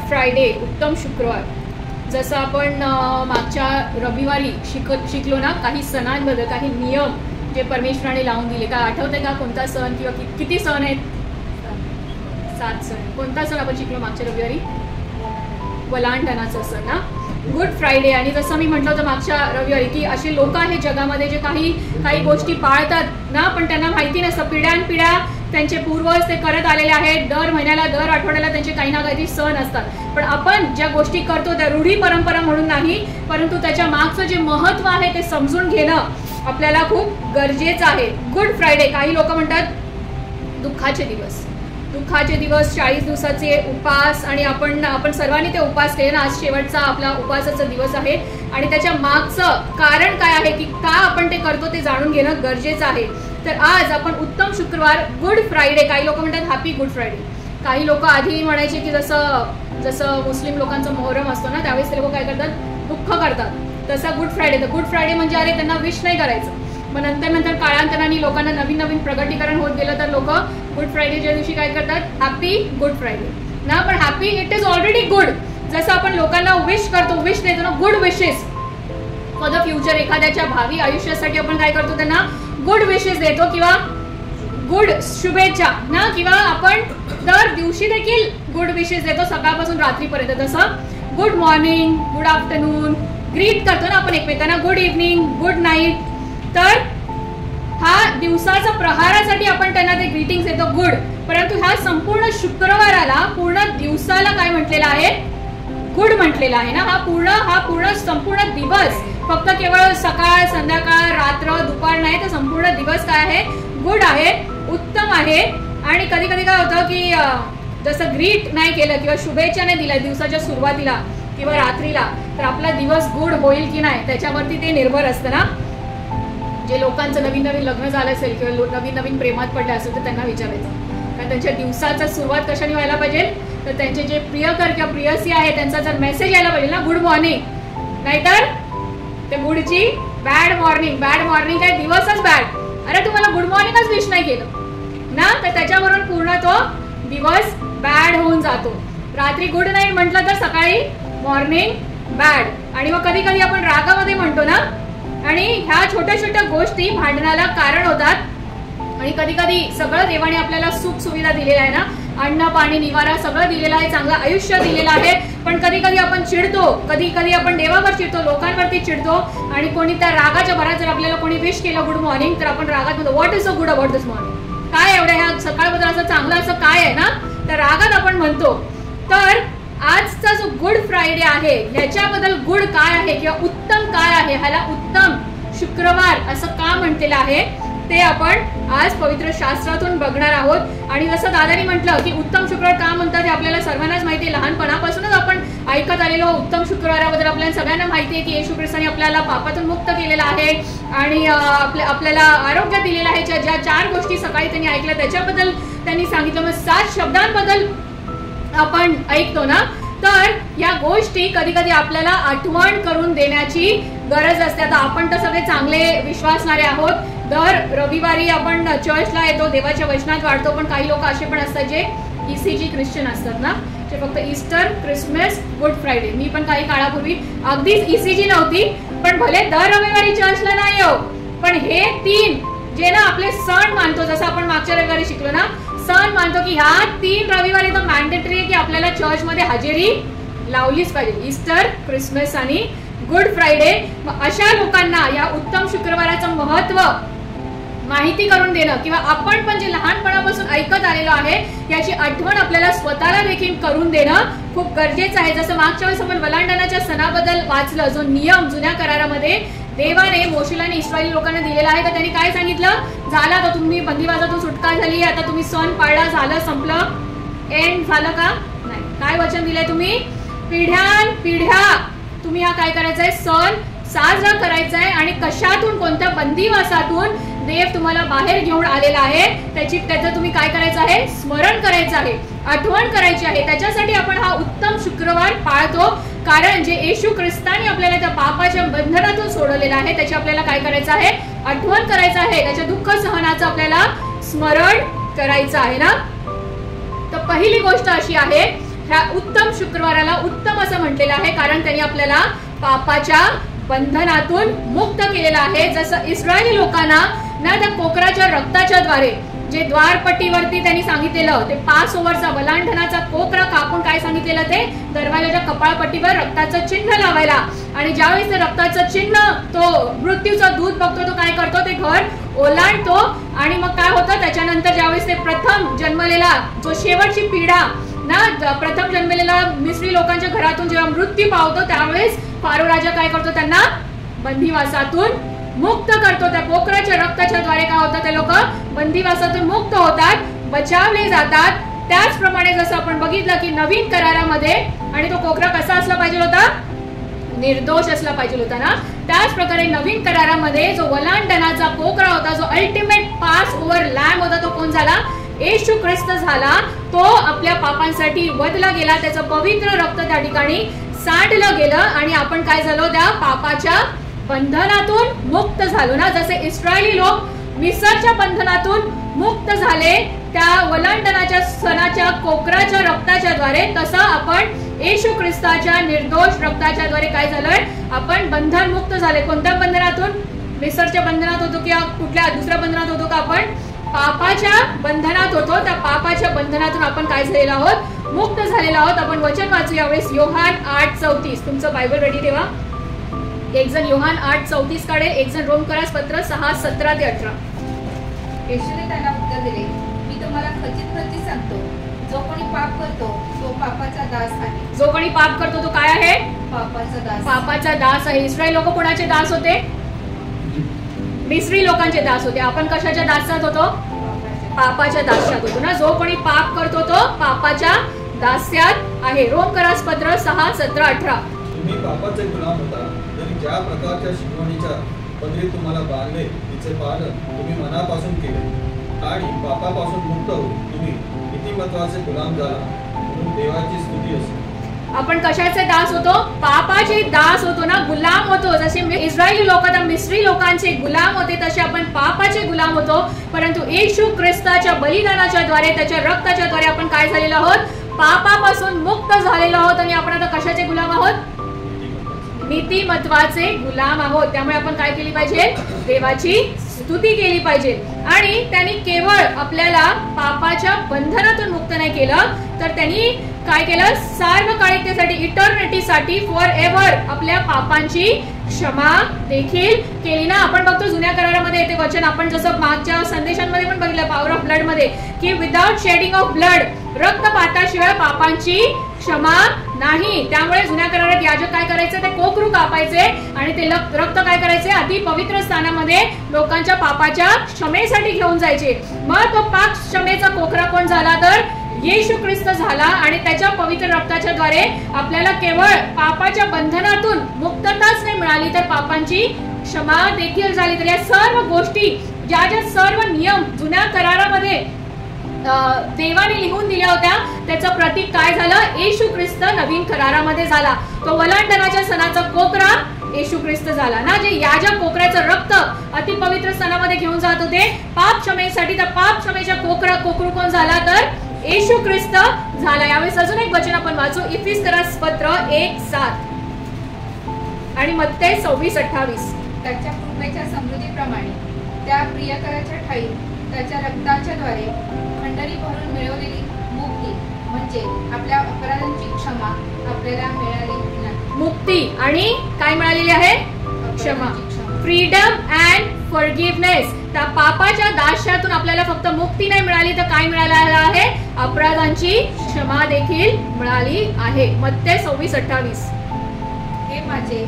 Friday, उत्तम शुक्रवार. जसं आपण मागच्या रविवारी शिकलो ना काही सणांबद्दल, काही नियम जे परमेश्वराने लावून दिले. काय आठवतंय का कोणता सण किंवा किती सण आहेत? 7 सण. कोणता सण आपण शिकलो मागच्या रविवारी? वलांडणाचा सण ना, गुड फ्रायडे. आणि जसं मी म्हटलं होतं मागच्या रविवारी की असे लोक आहेत जगामध्ये जे काही गोष्टी पाळतात ना, पण त्यांना माहिती नसतं. पिढ्यानपिढ्या त्यांचे पूर्वज ते करत आलेले आहेत. दर महिन्याला दर आठवड्याला त्यांचे काही ना काही सण असतात. पण आपण ज्या गोष्टी करतो त्या रूढी परंपरा म्हणून नाही, परंतु त्याच्या मागचं जे महत्व आहे ते समजून घेणं आपल्याला खूप गरजेचं आहे. Good Friday. काही लोक म्हणतात दुःखाचे दिवस, 40 दिवसाचे उपास. आणि आपण सर्वांनी ते उपास केले ना. आज शेवटचा आपला उपासाचा दिवस आहे आणि त्याच्या मागचं कारण काय आहे की का आपण ते करतो ते जाणून घेणं गरजेचं आहे. तर आज आपण उत्तम शुक्रवार, गुड फ्रायडे. काही लोक म्हणतात हॅपी गुड फ्रायडे. काही लोक आधी म्हणायचे की जसं मुस्लिम लोकांचा मोहरम असतो ना, त्यावेळेस ते लोक काय करतात? दुःख करतात. तसा गुड फ्रायडे. तर गुड फ्रायडे म्हणजे अरे त्यांना विश नाही करायचं. मग नंतर काळांतराने लोकांना नवीन प्रगटीकरण होत गेलं तर लोक गुड फ्रायडेच्या दिवशी काय करतात? हॅपी गुड फ्रायडे ना. पण happy it is already good. जसं आपण लोकांना विश करतो, विश देतो ना, good wishes for the future. एखाद्याच्या भावी आयुष्यासाठी आपण काय करतो? त्यांना गुड विशेस देतो किंवा गुड शुभेच्छा ना. किंवा आपण दर दिवशी देखील गुड विशेस देतो सकाळपासून रात्रीपर्यंत. तसं good morning, good afternoon greet करतो ना आपण एकमेकांना. Good evening, good night. तर हा दिवसाचा प्रहारासाठी आपण त्यांना ते ग्रीटिंग्स देतो गुड. परंतु ह्या संपूर्ण शुक्रवाराला, पूर्ण दिवसाला काय म्हटलेलं आहे? गुड म्हटलेलं आहे ना. हा संपूर्ण दिवस, फक्त केवळ सकाळ, संध्याकाळ, रात्र, दुपार नाही, तर संपूर्ण दिवस काय आहे? गुड आहे, उत्तम आहे. आणि कधी कधी काय होतं की जसं ग्रीट नाही केलं किंवा शुभेच्छा नाही दिल्या दिवसाच्या सुरुवातीला किंवा रात्रीला, तर आपला दिवस गुड होईल की नाही त्याच्यावरती ते निर्भर असतं ना. जे लोकांचं नवीन लग्न झालं असेल किंवा नवीन प्रेमात पडलं असेल तर त्यांना विचारायचं कारण त्यांच्या दिवसाचा सुरुवात कशाने व्हायला पाहिजे? तर त्यांचे जे प्रियकर किंवा प्रियसी आहे त्यांचा जर मेसेज यायला पाहिजे ना, गुड मॉर्निंग. नाहीतर ते गुडची बॅड मॉर्निंग. बॅड मॉर्निंग काय? दिवसच बॅड. अरे तुम्हाला गुड मॉर्निंगच विश नाही केलं ना, तर त्याच्यावरून पूर्ण तो दिवस बॅड होऊन जातो. रात्री गुड नाईट म्हटलं तर सकाळी मॉर्निंग बॅड. आणि मग कधी कधी आपण रागामध्ये म्हणतो ना, आणि ह्या छोट्या गोष्टी भांडणाला कारण होतात. आणि कधी कधी सगळं देवाने आपल्याला सुख सुविधा दिलेला आहे ना, अन्न पाणी निवारा सगळं दिलेलं आहे, चांगलं आयुष्य दिलेलं आहे. पण कधी कधी आपण चिडतो, कधी आपण देवावर चिडतो, लोकांवरती चिडतो. आणि कोणी त्या रागाच्या भरात जर आपल्याला कोणी विश केलं गुड मॉर्निंग, तर आपण रागात म्हणतो what is so good about this morning? काय एवढ्या ह्या सकाळबद्दल असं चांगलं असं काय आहे ना, तर रागात आपण म्हणतो. तर आजचा जो गुड फ्रायडे आहे ह्याच्याबद्दल गुड काय आहे किंवा उत्तम काय आहे, ह्याला उत्तम शुक्रवार असं का म्हटलेलं आहे ते आपण आज पवित्र शास्त्रातून बघणार आहोत. आणि जसं दादानी म्हटलं की उत्तम शुक्रवार का म्हणतात हे आपल्याला सर्वांनाच माहिती आहे. लहानपणापासूनच आपण ऐकत आलेलो उत्तम शुक्रवाराबद्दल आपल्याला सगळ्यांना माहिती आहे की येशू ख्रिस्ताने आपल्याला पापातून मुक्त केलेलं आहे आणि आपल्याला आरोग्य दिलेलं आहे. ज्या 4 गोष्टी सकाळी त्यांनी ऐकल्या त्याच्याबद्दल त्यांनी सांगितलं. मग 7 शब्दांबद्दल आपण ऐकतो ना, तर या गोष्टी कधी कधी आपल्याला आठवण करून देण्याची गरज असते. आता आपण तर सगळे चांगले विश्वासणारे आहोत. दर रविवारी आपण चर्चला येतो, देवाच्या वचनात वाढतो. पण काही लोक असे पण असतात जे ECG ख्रिश्चन असतात ना, जे फक्त ईस्टर, क्रिसमस, गुड फ्रायडे. मी पण काही काळापूर्वी अगदीच ECG नव्हती, पण भले दर रविवारी चर्चला नाही हो, पण हे 3 जे ना आपले सण मानतो, जसं आपण मागच्या रविवारी शिकलो ना, सण मानतो की ह्या 3 रविवारी तर मॅन्डेटरी आहे की आपल्याला चर्चमध्ये हजेरी लावलीच पाहिजे. ईस्टर, क्रिसमस आणि गुड फ्रायडे. अशा लोकांना या उत्तम शुक्रवाराचं महत्व माहिती करून देणं किंवा आपण पण जे लहानपणापासून ऐकत आलेलो आहे याची आठवण आपल्याला स्वतःला देखील करून देणं खूप गरजेचं आहे. जसं मागच्या वेळेस आपण वलांडणाच्या सणाबद्दल वाचलं, जो नियम जुन्या करारामध्ये देवाने मोशेला आणि इस्रायली लोकांना दिलेला आहे. तर त्यांनी काय सांगितलं? झालं आता तुम्ही बंदिवासातून सुटका झाली, आता तुम्ही सण पाळला, झालं, संपलं, एंड झालं का? नाही. काय वचन दिलंय? तुम्ही पिढ्या तुम्ही हा काय करायचा आहे? सण साजरा करायचा आहे. आणि कशातून? कोणत्या बंदिवासातून देव तुम्हाला बाहेर घेऊन आलेला आहे त्याचं तुम्ही काय करायचं आहे? स्मरण करायचं आहे, आठवण करायची आहे. त्याच्यासाठी आपण हा उत्तम शुक्रवार पाळतो. कारण जे येशू ख्रिस्ताने आपल्याला त्या पापाच्या बंधनातून सोडवलेलं आहे त्याची आपल्याला काय करायचं आहे? आठवण करायचं आहे. त्याच्या दुःख सहनाचं आपल्याला स्मरण करायचं आहे ना. तर पहिली गोष्ट अशी आहे, ह्या उत्तम शुक्रवाराला उत्तम असं म्हटलेलं आहे, कारण त्यांनी आपल्याला पापाच्या बंधनातून मुक्त केलेलं आहे. जसं इस्रायली लोकांना ना त्या कोकराच्या रक्ताच्या द्वारे जे द्वारपट्टीवरती त्यांनी सांगितलेलं ते पास ओव्हरचा वलांडणाचा कोकरा कापून काय सांगितलेलं ते दरवाजाच्या कपाळपट्टीवर रक्ताचं चिन्ह लावायला. आणि ज्यावेळेस ते रक्ताचं चिन्ह तो मृत्यूचं दूत बघतो तो काय करतो, ते घर ओलांडतो. आणि मग काय होतं त्याच्यानंतर ज्यावेळेस ते प्रथम जन्मलेला जो शेवटची पिढा ना प्रथम जन्मलेला मिस्री लोकांच्या घरातून जेव्हा मृत्यू पावतो त्यावेळेस फारो राजा काय करतो, त्यांना बंदिवासातून मुक्त करतो. त्या कोकराच्या रक्ताच्या द्वारे काय होतं, ते लोक बंदिवासातून मुक्त होतात, बचावले जातात. त्याचप्रमाणे जसं आपण बघितलं की नवीन करारामध्ये आणि तो कोकरा कसा असला पाहिजे होता, निर्दोष असला पाहिजे होता ना. त्याच प्रकारे नवीन करारामध्ये जो वलांडणाचा कोकरा होता, जो अल्टिमेट पास ओव्हर लॅम्ब होता, तो कोण झाला, येशू ख्रिस्त झाला. तो आपल्या पापांसाठी वधला गेला, त्याचं पवित्र रक्त त्या ठिकाणी सांडलं गेलं आणि आपण काय झालो, त्या पापाच्या बंधनातून मुक्त झालो ना. जसे इस्रायली लोक मिस्रच्या बंधनातून मुक्त झाले त्या वलांडणाच्या सणाच्या कोकराच्या रक्ताच्या द्वारे, तसं आपण येशू ख्रिस्ताच्या निर्दोष रक्ताच्या द्वारे काय झालोय, आपण बंधन मुक्त झाले. कोणत्या बंधनातून, मिस्रच्या बंधनात होतो किंवा कुठल्या दुसऱ्या बंधनात होतो का, आपण पापाच्या बंधनात होतो. त्या पापाच्या बंधनातून आपण काय झालेलो आहोत, मुक्त झालेलो आहोत. आपण वचन वाचू यावेळेस योहान 8:34. तुमचं बायबल रेडी ठेवा. एक जण योहान 8:34 काढे, एक जण रोमकरास पत्र 6:17-18. येशूने त्याला उत्तर दिले, मी तुम्हाला खचित खचित सांगतो, जो कोणी पाप करतो तो पापाचा दास आहे. जो कोणी पाप करतो तो काय आहे, पापाचा दास. पापाचा दास आहे. इस्रायल लोक कोणाचे दास होते, मिस्री लोकांचे दास होते. आपण कशाच्या दासात होतो, पापाच्या दास्यात होतो ना. जो कोणी पाप करतो तो पापाच्या दास्यात आहे. रोमकरास पत्र 6:17-18. तुम्ही पापाचे गुलाम होता, तरी ज्या प्रकारच्या शिकवणीच्या पदरीत तुम्हाला बांधले तिचे पालन तुम्ही मनापासून केले आणि पापापासून मुक्त होऊन तुम्ही किती महत्वाचे गुलाम झाला, म्हणून देवाची स्तुती असो. आपण कशाचे दास होतो, पापाचे दास होतो ना, गुलाम होतो. जसे इस्रायली लोक आता मिस्री लोकांचे गुलाम होते, तसे आपण पापाचे गुलाम होतो. परंतु येशू ख्रिस्ताच्या बलिदानाच्या द्वारे, त्याच्या रक्ताच्या द्वारे आपण काय झालेलो आहोत, पापापासून मुक्त झालेलो आहोत. आणि आपण आता कशाचे गुलाम आहोत, नीतिमत्वाचे गुलाम आहोत. त्यामुळे आपण काय केली पाहिजे, देवाची स्तुती केली पाहिजे. आणि त्यांनी केवळ आपल्याला पापाच्या बंधनातून मुक्त नाही केलं, तर त्यांनी काय केलं, सार्वकालिकतेसाठी, इटर्निटीसाठी, फॉर एव्हर आपल्या पापांची क्षमा देखील केली ना. आपण बघतो जुन्या करारामध्ये येते वचन, आपण जसं मागच्या संदेशांमध्ये पण बघितलं पॉवर ऑफ ब्लड मध्ये, की विदाउट शेडिंग ऑफ ब्लड, रक्तपाताशिवाय पापांची क्षमा नाही. त्यामुळे जुन्या करारात याजक काय करायचे, ते कोकरू कापायचे आणि ते रक्त काय करायचे, अति पवित्र स्थानामध्ये लोकांच्या पापाच्या क्षमेसाठी घेऊन जायचे. मग तो पाप क्षमेचा कोकरा कोण झाला, तर येशू ख्रिस्त झाला. आणि त्याच्या पवित्र रक्ताच्या द्वारे आपल्याला केवळ पापाच्या बंधनातून मुक्तताच नाही मिळाली, तर पापांची क्षमा देखील झाली. तर या सर्व गोष्टी, ज्या ज्या सर्व नियम जुन्या करारामध्ये देवाने लिहून दिल्या होत्या, त्याचं प्रतीक काय झालं, येशू ख्रिस्त नवीन करारामध्ये झाला. तो वलांडणाच्या सणाचा कोकरा येशू ख्रिस्त झाला ना. जे याजक कोकराचं रक्त अति पवित्र स्थानामध्ये घेऊन जात होते पाप क्षमेसाठी, तर पाप क्षमेच्या कोकरू कोण झाला, तर येशू ख्रिस्त झाला. यावेळेस अजून एक वचन आपण वाचू, इफिसकरास पत्र 1:7 आणि मत्ते 26:28. त्याच्या कृपेच्या समृद्धीप्रमाणे त्या प्रियकराच्या ठाई त्याच्या रक्ताच्या द्वारे खंडणी भरून मिळवलेली मुक्ती, म्हणजे आपल्या अपराधांची क्षमा आपल्याला मिळाली नाही. मुक्ती आणि काय मिळालेली आहे, क्षमा, फ्रीडम अँड फॉरगिव्हनेस. त्या पापाच्या दास्यातून आपल्याला फक्त मुक्ती नाही मिळाली, तर काय मिळालं आहे, अपराधांची क्षमा देखील मिळाली आहे. मत्ते 26:28. हे माझे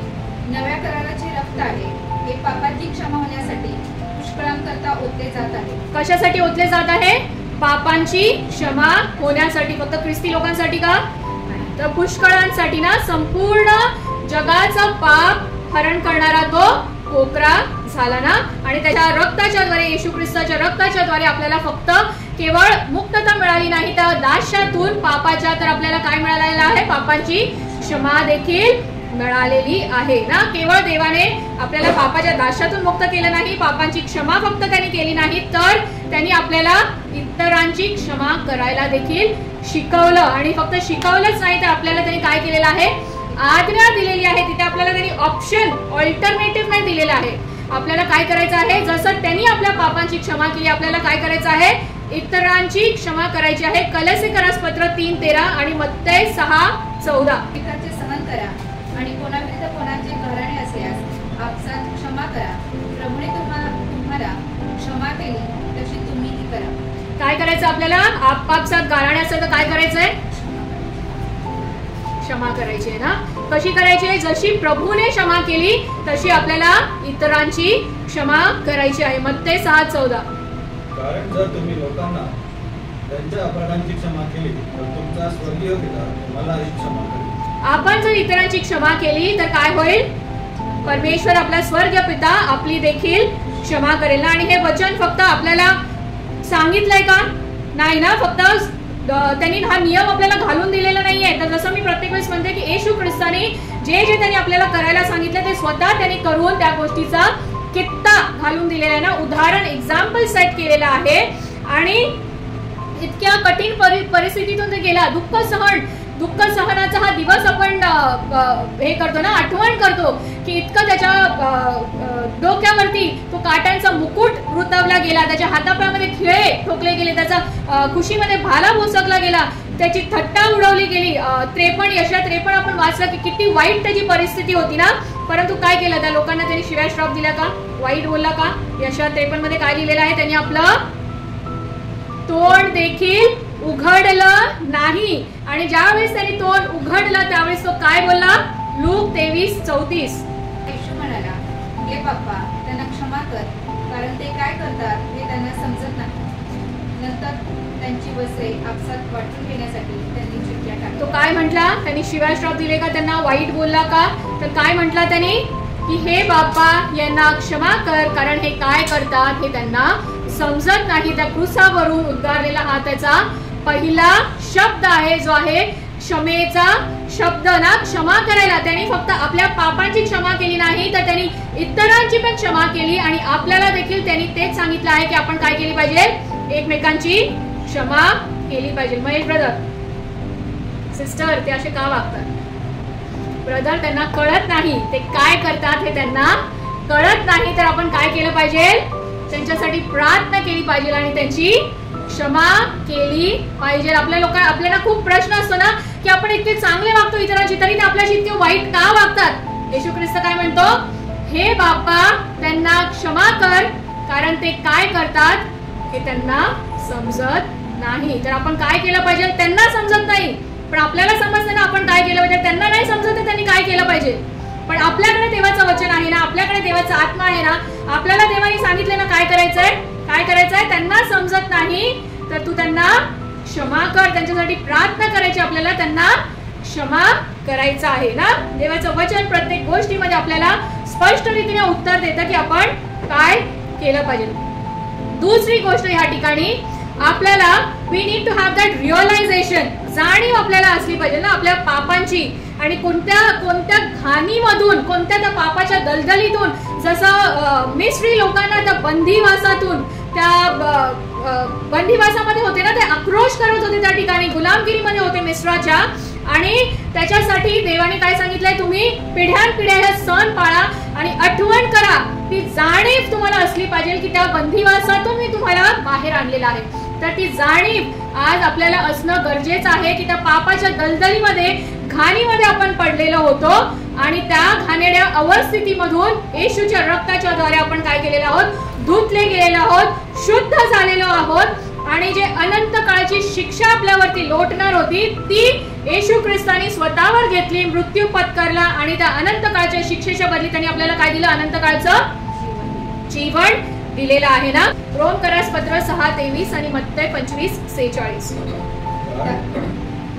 नव्या कराराचे रक्त आहे, हे पापाची क्षमा होण्यासाठी पुष्कळांकरता ओतले जात आहे. कशासाठी ओतले जात आहे, पापांची क्षमा होण्यासाठी. फक्त ख्रिस्ती लोकांसाठी का, तर पुष्कळांसाठी ना. संपूर्ण जगाचा पाप हरण करणारा तो कोकरा झाला ना. आणि त्याच्या रक्ताच्या द्वारे, येशू ख्रिस्ताच्या रक्ताच्या द्वारे आपल्याला फक्त केवळ मुक्तता मिळाली नाही, तर दास्यातून पापाच्या, तर आपल्याला काय मिळालेलं आहे, पापांची क्षमा देखील मिळालेली आहे ना. केवळ देवाने आपल्याला पापाच्या दास्यातून मुक्त केलं नाही, पापांची क्षमा फक्त त्यांनी केली नाही, तर त्यांनी आपल्याला इतरांची क्षमा करायला देखील शिकवलं. आणि फक्त शिकवलंच नाही तर आपल्याला त्यांनी काय केलेलं आहे, आज्ञा दिलेली आहे. तिथे आपल्याला त्यांनी ऑप्शन, ऑल्टरनेटिव्ह नाही दिलेला आहे. आपल्याला काय करायचं आहे, जसं त्यांनी आपल्या पापांची क्षमा केली आपल्याला काय करायचं आहे, इतरांची क्षमा करायची आहे. कलसीकरास पत्र 3:13 आणि मत्तय 6:14. एकाचे सहन करा आणि कोणाविरुद्ध कोणाचे घराणे असल्यास आपसात क्षमा करा. प्रभूने तुम्हाला क्षमा केली तशी तुम्हीही करा. काय करायचं आपल्याला, आपापसात गाराणे असेल तर काय करायचंय, क्षमा करायची आहे ना. कशी करायची आहे, जशी प्रभूने क्षमा केली तशी आपल्याला इतरांची क्षमा करायची आहे. मत्तय 6:14. कारण जर तुम्ही लोकांना त्यांच्या अपराधांची क्षमा केली तर तुमचा स्वर्गीय पिता तुम्हालाही क्षमा करेल. आपण जर इतरांची क्षमा केली तर काय होईल, परमेश्वर आपला स्वर्गीय पिता आपली देखील क्षमा करेल. आणि हे वचन फक्त आपल्याला सांगितलंय का, नाही ना, फक्त त्यांनी हा नियम आपल्याला घालून दिलेला नाहीये. तर जसं मी प्रत्येक वेळेस म्हणते की येशू ख्रिस्ताने जे त्यांनी आपल्याला करायला सांगितलं ते स्वतः त्यांनी करून त्या गोष्टीचा कित्ता घालून दिलेला आहे ना, उदाहरण, एक्झाम्पल सेट केलेला आहे. आणि इतक्या कठीण परिस्थितीतून ते गेला. दुःख सहनाचा हा दिवस आपण हे करतो ना, आठवण करतो की इतकं त्याच्या डोक्यावरती तो काट्यांचा मुकुट रुतवला गेला, त्याच्या हातापायामध्ये खिळे ठोकले गेले, त्याचा खुशीमध्ये भाला भोसकला गेला, त्याची थट्टा उडवली गेली. 53 आपण वाचलं की किती वाईट त्याची परिस्थिती होती ना. परंतु काय केलं, त्या लोकांना त्यांनी शिव्या श्राप दिला का, वाईट बोलला का. यशा 53 मध्ये काय लिहिलेलं आहे, त्यांनी आपलं तोंड देखील उघडलं नाही. आणि ज्यावेळेस त्यांनी तोंड उघडलं त्यावेळेस तो काय बोलला, लूक 23:34. येशू म्हणाला, हे बाप्पा त्यांना क्षमा कर, कारण ते काय करतात हे त्यांना समजत नाही. नंतर त्यांची वस्त्रे आपसात वाटून घेण्यासाठी त्यांनी चिठ्ठ्या टाकल्या. तो काय म्हटला, त्यांनी शिव्या श्राप दिले का, त्यांना वाईट बोलला का, तर काय म्हटला त्यांनी की हे बाप्पा यांना क्षमा कर, कारण हे काय करतात हे त्यांना समजत नाही. त्या क्रूसावरून उद्गारलेला हा त्याचा पहिला शब्द आहे, जो आहे क्षमेचा शब्द ना. क्षमा करायला त्यांनी फक्त आपल्या पापांची क्षमा केली नाही तर त्यांनी इतरांची पण क्षमा केली. आणि आपल्याला देखील त्यांनी तेच सांगितलं आहे की आपण काय केली पाहिजे, एकमेकांची क्षमा केली पाहिजे. महेश ब्रदर, सिस्टर, ते असे का वागतात, ब्रदर, त्यांना कळत नाही ते काय करतात हे त्यांना कळत नाही. तर आपण काय केलं पाहिजे, त्यांच्यासाठी प्रार्थना केली पाहिजे आणि त्यांची क्षमा केली पाहिजे. आपल्याला खूप प्रश्न असतो ना की आपण इतके चांगले वागतो इतरांची, तरी ते आपल्याशी इतके वाईट का वागतात. येशू ख्रिस्त काय म्हणतो, हे बाप्पा त्यांना क्षमा कर, कारण ते काय करतात हे त्यांना समजत नाही. तर आपण काय केलं पाहिजे, त्यांना समजत नाही पण आपल्याला समजतं ना आपण काय केलं पाहिजे. त्यांना नाही समजत त्यांनी काय केलं पाहिजे, पण आपल्याकडे देवाचं वचन आहे ना, आपल्याकडे देवाचा आत्मा आहे ना, आपल्याला देवाने सांगितलं ना काय करायचंय. त्यांना समजत नाही तर तू त्यांना क्षमा कर, त्यांच्यासाठी प्रार्थना करायची, आपल्याला त्यांना क्षमा करायचं आहे ना. देवाचं वचन प्रत्येक गोष्टीमध्ये आपल्याला स्पष्ट रीतीने उत्तर देतं की आपण काय केलं पाहिजे. दुसरी गोष्ट या ठिकाणी आपल्याला we need to have that realisation, जाणीव आपल्याला असली पाहिजे ना आपल्या पापांची. आणि कोणत्या घाणीमधून, कोणत्या त्या पापाच्या दलदलीतून, जसं मिस्री लोकांना त्या बंदिवासातून, त्या बंदिवासामध्ये होते ना, ते आक्रोश करत होते, त्या ठिकाणी गुलामगिरीमध्ये होते मिस्राच्या. आणि त्याच्यासाठी देवाने काय सांगितलंय, तुम्ही पिढ्यानपिढ्या हे सण पाळा आणि आठवण करा. ती जाणीव तुम्हाला असली पाहिजे की त्या बंदिवासातून मी तुम्हाला बाहेर आणलेला आहे. तर ती जाणीव आज आपल्याला असणं गरजेचं आहे की त्या पापाच्या दलदलीमध्ये, घाणीमध्ये आपण पडलेलो होतो आणि त्या घाणेरड्या अवस्थितीमधून येशूच्या रक्ताच्या द्वारे आपण काय केलेलं आहोत, धुतले गेलेलो आहोत, शुद्ध झालेलो आहोत. आणि जे अनंत काळची शिक्षा आपल्यावरती लोटणार होती ती येशू ख्रिस्ताने स्वतःवर घेतली, मृत्यू पत्करला आणि त्या अनंत काळच्या शिक्षेच्या बदली त्यांनी आपल्याला काय दिलं, अनंत काळचं जीवन दिलेलं आहे ना. रोमकरास पत्र 6:23 आणि मत्तय 25:46.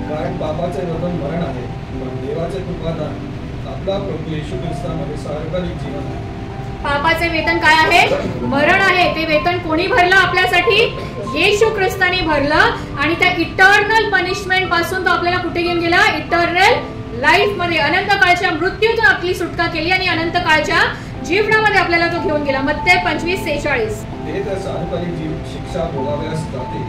कारण पापाचे वेतन मरण आहे, पण देवाचे कृपादान आपला प्रभू येशू ख्रिस्तामध्ये सार्वकालिक जीवन आहे. पापाचे वेतन काय आहे, मरण आहे. ते वेतन कोणी भरलं आपल्यासाठी, येशू ख्रिस्ताने भरलं. आणि त्या इटर्नल पनिशमेंट पासून तो आपल्याला कुठे घेऊन गेला, इटर्नल लाईफ मध्ये, अनंत काळच्या मृत्यूतून आपली सुटका केली आणि अनंत काळच्या जीवनामध्ये आपल्याला तो घेऊन गेला. मत्तय 25:46. ते तर सार्वकालिक शिक्षा भोगाव्यास जाते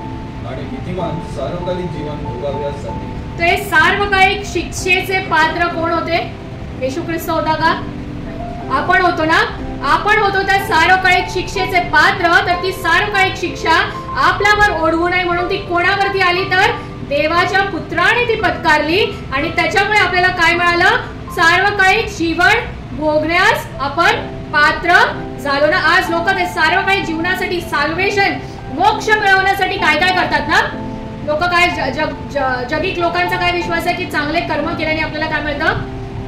आणि नीतिमान सार्वकालिक जीवन भोगाव्यास जाते. ते सार्वकालिक शिक्षेचे पात्र कोण होते? येशू ख्रिस्त होता का? आपण होतो ना? आपण होतो त्या सार्वकालिक शिक्षेचे पात्र. तर ती सार्वकालिक शिक्षा आपल्यावर ओढवू नये म्हणून ती कोणावरती आली? तर देवाच्या पुत्राने ती पत्कारली आणि त्याच्यामुळे आपल्याला काय मिळालं? सार्वकालिक जीवन भोगण्यास आपण पात्र झालो ना. आज लोक ते सार्वकालिक जीवनासाठी, साल्वेशन, मोक्ष मिळवण्यासाठी काय काय करतात ना. लोक काय, जगिक लोकांचा काय विश्वास आहे की चांगले कर्म केल्याने आपल्याला काय मिळतं?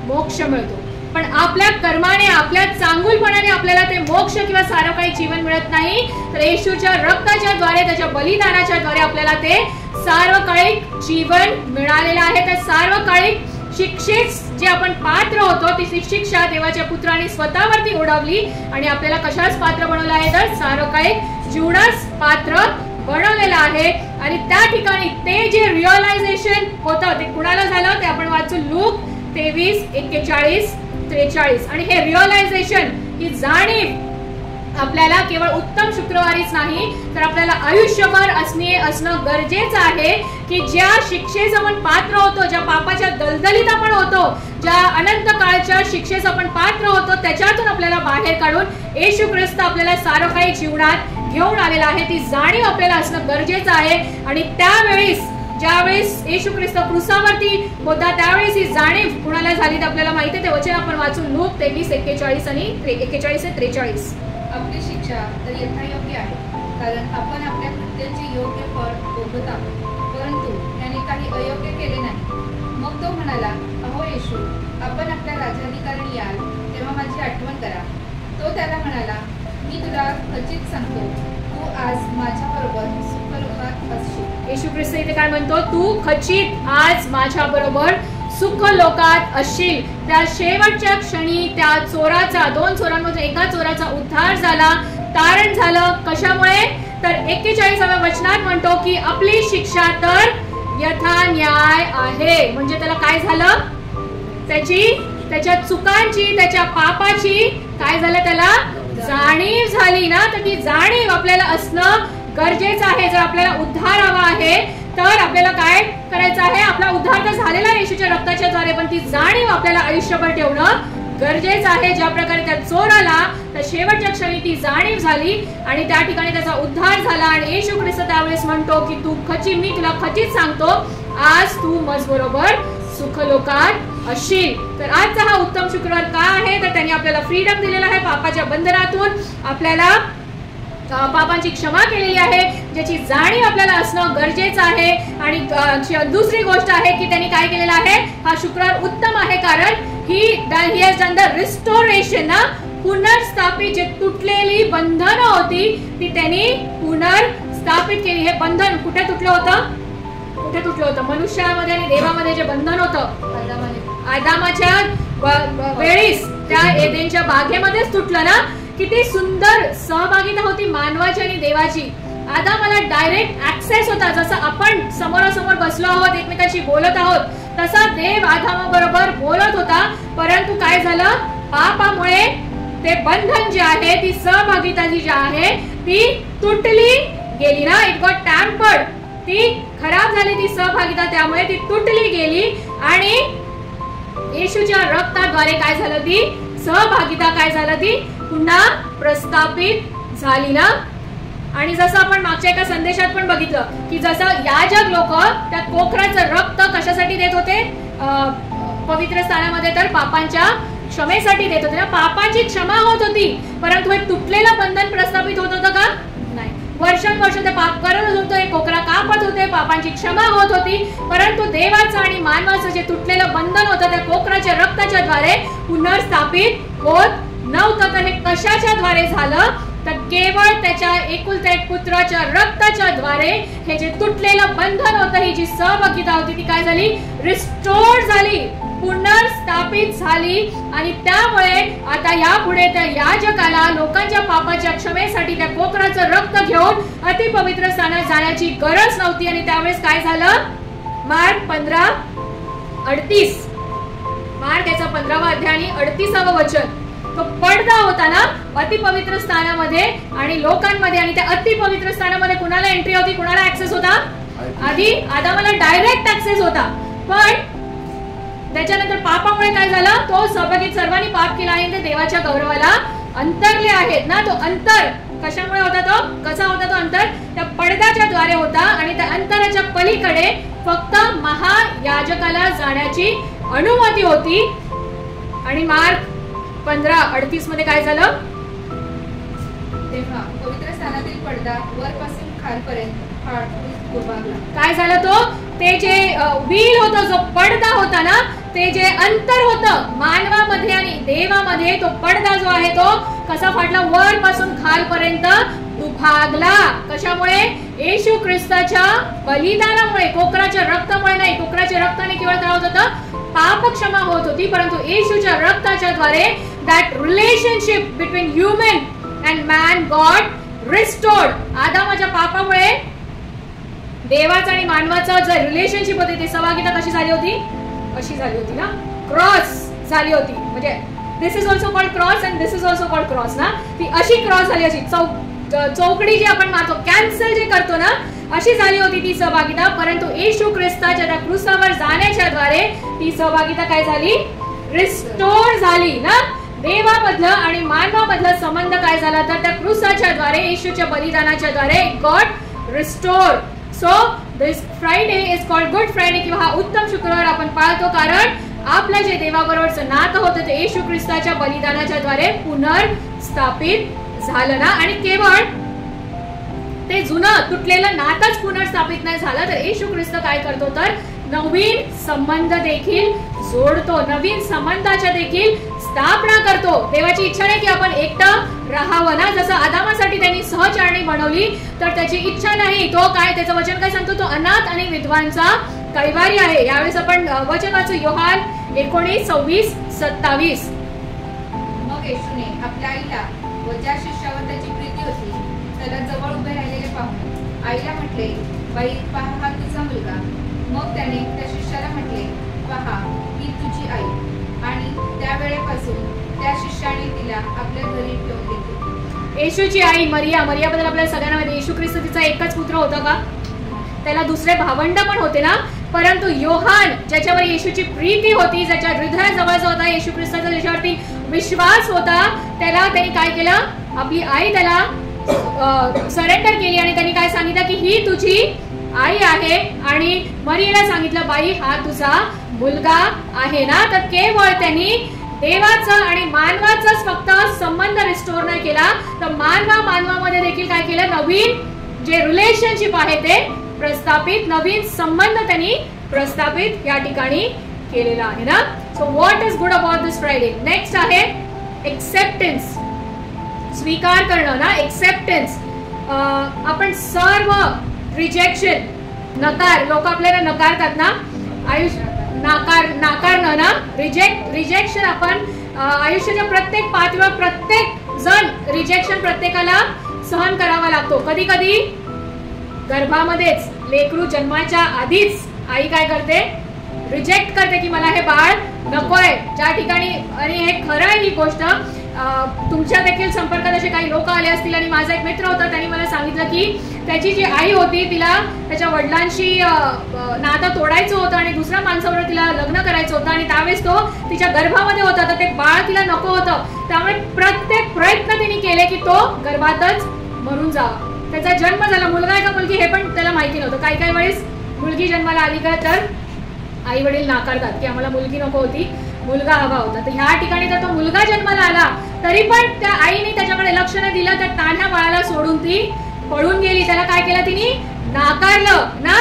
मोक्ष मिळतो. पण आपल्या कर्माने, आपल्या चांगुलपणाने आपल्याला ते मोक्ष किंवा सार्वकालिक जीवन मिळत नाही. तर येशूच्या रक्ताच्या द्वारे, त्याच्या बलिदानाच्या द्वारे आपल्याला ते सार्वकालिक जीवन मिळालेलं आहे. तर सार्वकालिक शिक्षेस जे आपण पात्र होतो ती शिक्षा देवाच्या पुत्राने स्वतःवरती ओढवली आणि आपल्याला कशाच पात्र बनवलं आहे? तर सार्वकालिक जीवनास पात्र बनवलेलं आहे. आणि त्या ठिकाणी ते जे रिअलायझेशन होतं ते कुणाला झालं? ते आपण वाचू लूक 23:41-43. आणि हे रिअलायझेशन, ही जाणीव आपल्याला केवळ उत्तम शुक्रवारीच नाही तर आपल्याला आयुष्यभर असणं गरजेचं आहे की ज्या शिक्षेस आपण पात्र होतो, ज्या पापाच्या दलदलीत आपण होतो, ज्या अनंत काळच्या शिक्षेस आपण पात्र होतो, त्याच्यातून आपल्याला बाहेर काढून येशू ख्रिस्त आपल्याला सार्वकालिक जीवनात घेऊन आलेला आहे. ती जाणीव आपल्याला असणं गरजेचं आहे. आणि त्यावेळेस, ज्यावेळेस येशू ख्रिस्त क्रूसावरती होता, त्यावेळेस ही जाणीव कुणाला झाली तर आपल्याला माहिती आहे. ते वचन आपण वाचून लूक 23:41 आणि 41-43. आपली शिक्षा तर यथायोग्य आहे, कारण आपण आपल्या कृत्याचे योग्य फळ भोगत आहोत, परंतु त्याने काही अयोग्य केले नाही. मग तो म्हणाला, अहो येशू, आपण आपल्या राज्याधिकाराने याल तेव्हा माझी आठवण करा. तो त्याला म्हणाला, मी तुला खचित सांगतो, तू आज माझ्या बरोबर सुखलोकात असशील. येशू ख्रिस्त इथे काय म्हणतो? तू खचित आज माझ्या बरोबर सुख लोकात असशील. त्या शेवटच्या क्षणी त्या चोराचा, 2 चोरांमधून एका चोराचा उद्धार झाला, तारण झालं. कशामुळे? तर 41व्या वचनात म्हणतो की आपली शिक्षा तर यथा न्याय आहे. म्हणजे त्याला काय झालं? त्याच्या चुकांची, त्याच्या पापाची काय झालं? त्याला जाणीव झाली ना. तर ती जाणीव आपल्याला असणं गरजेचं आहे. जर आपल्याला उद्धार हवा आहे तर आपल्याला काय करायचं आहे? आपला उद्धार तर झालेला आहे येशूच्या रक्ताच्या द्वारे, पण ती जाणीव आपल्याला आयुष्यभर ठेवणं गरजेचं आहे. ज्या प्रकारे त्या चोराला तर शेवटच्या क्षणी ती जाणीव झाली आणि त्या ठिकाणी त्याचा उद्धार झाला. आणि येशू ख्रिस्त त्यावेळेस म्हणतो की तू खचित, मी तुला खचित सांगतो, आज तू माझबरोबर सुखलोकात असशील. तर आजचा हा उत्तम शुक्रवार का आहे? तर त्यांनी आपल्याला फ्रीडम दिलेला आहे पापाच्या बंधनातून. आपल्याला पापांची क्षमा केलेली आहे, ज्याची जाणीव आपल्याला असणं गरजेचं आहे. आणि दुसरी गोष्ट आहे की त्यांनी काय केलेलं आहे? हा शुक्रवार उत्तम आहे कारण he has done the restoration, पुनर्स्थापित. जे तुटलेली बंधनं होती ती त्यांनी पुनर्स्थापित केली. हे बंधन कुठे तुटलं होतं? कुठे तुटलं होतं? मनुष्यामध्ये आणि देवामध्ये जे बंधन होतं आदामाच्या वेळीस त्या एदेनच्या बागेमध्येच तुटलं ना. किती सुंदर सहभागिता होती मानवाची आणि देवाची. आदामाला डायरेक्ट ऍक्सेस होता. जसं आपण समोरासमोर बसलो आहोत, एकमेकांशी बोलत आहोत, तसा देव आदामाबरोबर बोलत होता. परंतु काय झालं? पापामुळे ते बंधन जे आहे, ती सहभागिता जी आहे ती तुटली गेली ना. It got tampered. ती खराब झाली ती सहभागिता, त्यामुळे ती तुटली गेली. आणि येशूच्या रक्ताद्वारे काय झालं? ती सहभागिता काय झालं? ती पुन्हा प्रस्थापित झाली ना. आणि जसं आपण मागच्या एका संदेशात पण बघितलं की जसं याजक लोक त्या कोकराचं रक्त कशासाठी देत होते? पवित्र स्थानामध्ये तर पापांच्या क्षमेसाठी देत होते ना. पापाची क्षमा होत होती, परंतु हे तुटलेलं बंधन प्रस्थापित होत होतं का? नाही. वर्षानुवर्ष ते पाप करत होते, हे कोकरा कापत होते, पापांची क्षमा होत होती, परंतु देवाचं आणि मानवाचं जे तुटलेलं बंधन होतं त्या कोकराच्या रक्ताच्या द्वारे पुनर्स्थापित होत नव्हतं. तर हे कशाच्या द्वारे झालं? तर केवळ त्याच्या एकुलत्या एक पुत्राच्या रक्ताच्या द्वारे हे जे तुटलेलं बंधन होतं, ही जी सहभागिता होती ती काय झाली? रिस्टोर झाली, पुनर्स्थापित झाली. आणि त्यामुळे आता यापुढे त्या याजकाला लोकांच्या पापाच्या क्षमेसाठी त्या कोकराचं रक्त घेऊन अतिपवित्र स्थानात जाण्याची गरज नव्हती. आणि त्यावेळेस काय झालं? मार्क 15:38, मार्क याचा 15वा अध्याय आणि 38वा वचन. तो पडदा होता ना अतिपवित्र स्थानामध्ये आणि लोकांमध्ये, आणि त्या अतिपवित्र स्थानामध्ये कुणाला एंट्री होती, कुणाला ऍक्सेस होता? आधी आदामाला डायरेक्ट ऍक्सेस होता, पण त्याच्यानंतर पापामुळे काय झालं, तो सहभागी सर्वांनी पाप केला आहे, ते देवाच्या गौरवाला अंतरले आहेत ना. तो अंतर कशामुळे होता, तो कसा होता, तो अंतर त्या पडद्याच्या द्वारे होता, आणि त्या अंतराच्या पलीकडे फक्त महायाजकाला जाण्याची अनुमती होती. आणि मार्क 15:38 मध्ये काय झालं, तेव्हा पवित्र स्थानातील पडदा वरपासून खालपर्यंत काय झालं, तो ते जे व्हील होतं, जो पडदा होता ना, ते जे अंतर होतं मानवामध्ये आणि देवामध्ये, तो पडदा जो आहे तो कसा फाटला, वर पासून खालपर्यंत दुभागला. कशामुळे? येशू ख्रिस्ताच्या बलिदानामुळे, कोकराच्या रक्तामुळे नाही. कोकराच्या रक्ताने केवळ काय होत होतं, पाप क्षमा होत होती, परंतु येशूच्या रक्ताच्या द्वारे that relationship between human and man God restored. आदामाच्या पापामुळे देवाचा आणि मानवाचा जे रिलेशनशिप होते, ती सहभागिता कशी झाली होती, अशी झाली होती ना, क्रॉस झाली होती. म्हणजे this is also called cross and this is also called cross ना. ती अशी क्रॉस झाली, अशी चौकडी जी आपण मारतो, कॅन्सल जे करतो ना, अशी झाली होती ती सहभागिता. परंतु येशू ख्रिस्ताच्या त्या क्रूसावर जाण्याच्या द्वारे ती सहभागिता काय झाली, रिस्टोर झाली ना. देवामधलं आणि मानवामधला संबंध काय झाला, तर त्या क्रूसाच्या द्वारे, येशूच्या बलिदानाच्या द्वारे God restore. So this Friday is called good Friday, किंवा हा उत्तम शुक्रवार आपण पाळतो, कारण आपलं जे देवाबरोबरचं नातं होतं ते येशू ख्रिस्ताच्या बलिदानाच्या द्वारे पुनर्स्थापित झालं ना. आणि केवळ ते जुनं तुटलेलं नातंच पुनर्स्थापित नाही झालं, तर येशू ख्रिस्त काय करतो, तर नवीन संबंध देखील जोडतो, नवीन संबंधाच्या देखील स्थापना करतो. देवाची इच्छा नाही की आपण एकटं राहावं ना. जसं आदामासाठी त्यांनी सहचारणी बनवली, तर त्याची इच्छा नाही. तो काय, त्याचं वचन काय सांगतो, तो अनाथ आणि विधवांचा कैवारी आहे. यावेळेस आपण वचन वाचू, योहान 19:26-27. मग येशूने आपल्या आईला व ज्या शिष्यावर त्याची प्रीती होती त्याला जवळ उभे राहिलेले पाहून आईला म्हटले, बाई पहा, हा तुझा मुलगा. मग त्याने त्या शिष्याला म्हटले, पहा, ही तुझी आई. आणि त्यावेळेपासून त्या शिष्याने तिला आपल्या घरी ठेवून घेतले. येशूची आई मरिया, मरियाबद्दल आपल्याला सगळ्यांना माहिती, येशू ख्रिस्त तिचा एकच पुत्र होता का, त्याला दुसरे भावंड पण होते ना. परंतु योहान, ज्याच्यावर येशूची प्रीती होती, ज्याच्या हृदयाजवळचा होता, येशू ख्रिस्ताचा ज्याच्यावरती विश्वास होता, त्याला त्यांनी काय केलं, आपली आई त्याला सरेंडर केली, आणि त्यांनी काय सांगितलं की ही तुझी आई आहे. आणि मरियेला सांगितलं, बाई हा तुझा मुलगा आहे ना. तर केवळ त्यांनी देवाचं आणि मानवाचाच फक्त संबंध रिस्टोर नाही केला, तर मानवामध्ये देखील काय केलं, नवीन जे रिलेशनशिप आहे ते प्रस्थापित, नवीन संबंध त्यांनी प्रस्थापित या ठिकाणी केलेला आहे ना. So what is good about this Friday. Next आहे एक्सेप्टन्स, स्वीकार करणं ना, एक्सेप्टन्स. आपण सर्व रिजेक्शन, नकार, लोक आपल्याला नकारतात ना, नाकारणं ना, रिजेक्शन आपण आयुष्याच्या प्रत्येक पातळीवर प्रत्येक जण रिजेक्शन प्रत्येकाला सहन करावा लागतो. कधी कधी गर्भामध्येच लेकरू जन्माच्या आधीच आई काय करते, रिजेक्ट करते की मला हे बाळ नकोय. ज्या ठिकाणी, आणि हे खरं आहे ही गोष्ट, तुमच्या देखील संपर्कात असे काही लोक आले असतील. आणि माझा एक मित्र होता, त्यांनी मला सांगितलं की त्याची जी आई होती, तिला त्याच्या वडिलांशी नातं तोडायचं होतं आणि दुसऱ्या माणसाबरोबर तिला लग्न करायचं होतं, आणि त्यावेळेस तो तिच्या गर्भामध्ये होता, तर ते बाळ तिला नको होतं. त्यामुळे प्रत्येक प्रयत्न तिने केले की तो गर्भातच मरून जावा. त्याचा जन्म झाला, मुलगा आहे का मुलगी हे पण त्याला माहिती नव्हतं. काही काही वेळेस मुलगी जन्माला आली का तर आई वडील नाकारतात की आम्हाला मुलगी नको होती, मुलगा हवा होता. तर ह्या ठिकाणी तर तो मुलगा जन्माला आला, तरी पण त्या आईने त्याच्याकडे लक्ष नाही दिलं, त्या तान्ह्या बाळाला सोडून ती पळून गेली. त्याला काय केलं, तिने नाकारलं ना.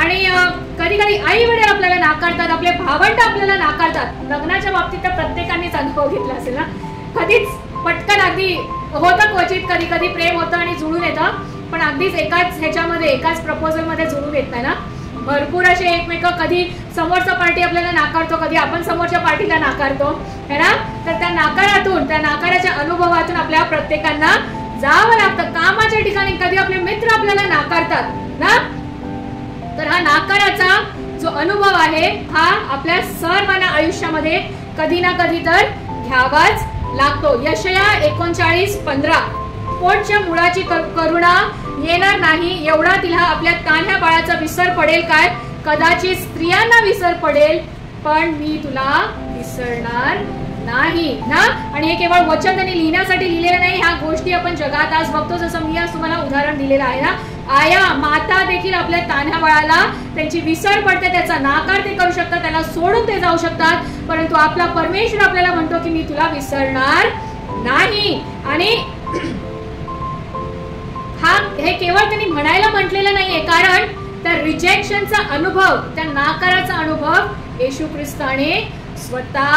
आणि कधी कधी आई वडील आपल्याला नाकारतात, आपले भावंड आपल्याला नाकारतात. लग्नाच्या बाबतीत तर प्रत्येकानेच अनुभव घेतला असेल ना. कधीच पटकन अगदी होतं, क्वचित कधी कधी प्रेम होतं आणि जुळून येतं, पण अगदीच एकाच ह्याच्यामध्ये, एकाच प्रपोजल मध्ये जुळून येत नाही ना. भरपूर असे एकमेक, कधी समोरचा पार्टी आपल्याला नाकारतो, कधी आपण समोरच्या पार्टीला नाकारतो है ना. तर त्या नाकारातून, त्या नाकाराच्या अनुभवातून आपल्या प्रत्येकांना जावं लागतं. कामाच्या ठिकाणी कधी आपले मित्र आपल्याला नाकारतात ना, तर हा नाकाराचा जो अनुभव आहे हा आपल्या सर्वांना आयुष्यामध्ये कधी ना कधी तर घ्यावाच लागतो. यशया 39:15 पोटच्या मुळाची करुणा येणार नाही, एवढा तिला आपल्या तान्ह्या बाळाचा विसर पडेल काय? कदाचित स्त्रियांना विसर पडेल, पण मी तुला विसरणार नाही ना. आणि हे केवळ वचन त्यांनी लिहिण्यासाठी लिहिलेलं नाही, ह्या गोष्टी आपण जगात आज बघतो. जसं मी आज तुम्हाला उदाहरण दिलेलं आहे ना, आया माता देखील आपल्या तान्ह्या बाळाला त्यांची विसर पडते, त्याचा नाकार ते करू शकतात, त्याला सोडून ते जाऊ शकतात, परंतु आपला परमेश्वर आपल्याला म्हणतो की मी तुला विसरणार नाही. आणि हे केवळ त्यांनी म्हणायला म्हटलेलं नाहीये, कारण त्या रिजेक्शनचा अनुभव, त्या नाकाराचा अनुभव येशू ख्रिस्ताने स्वतः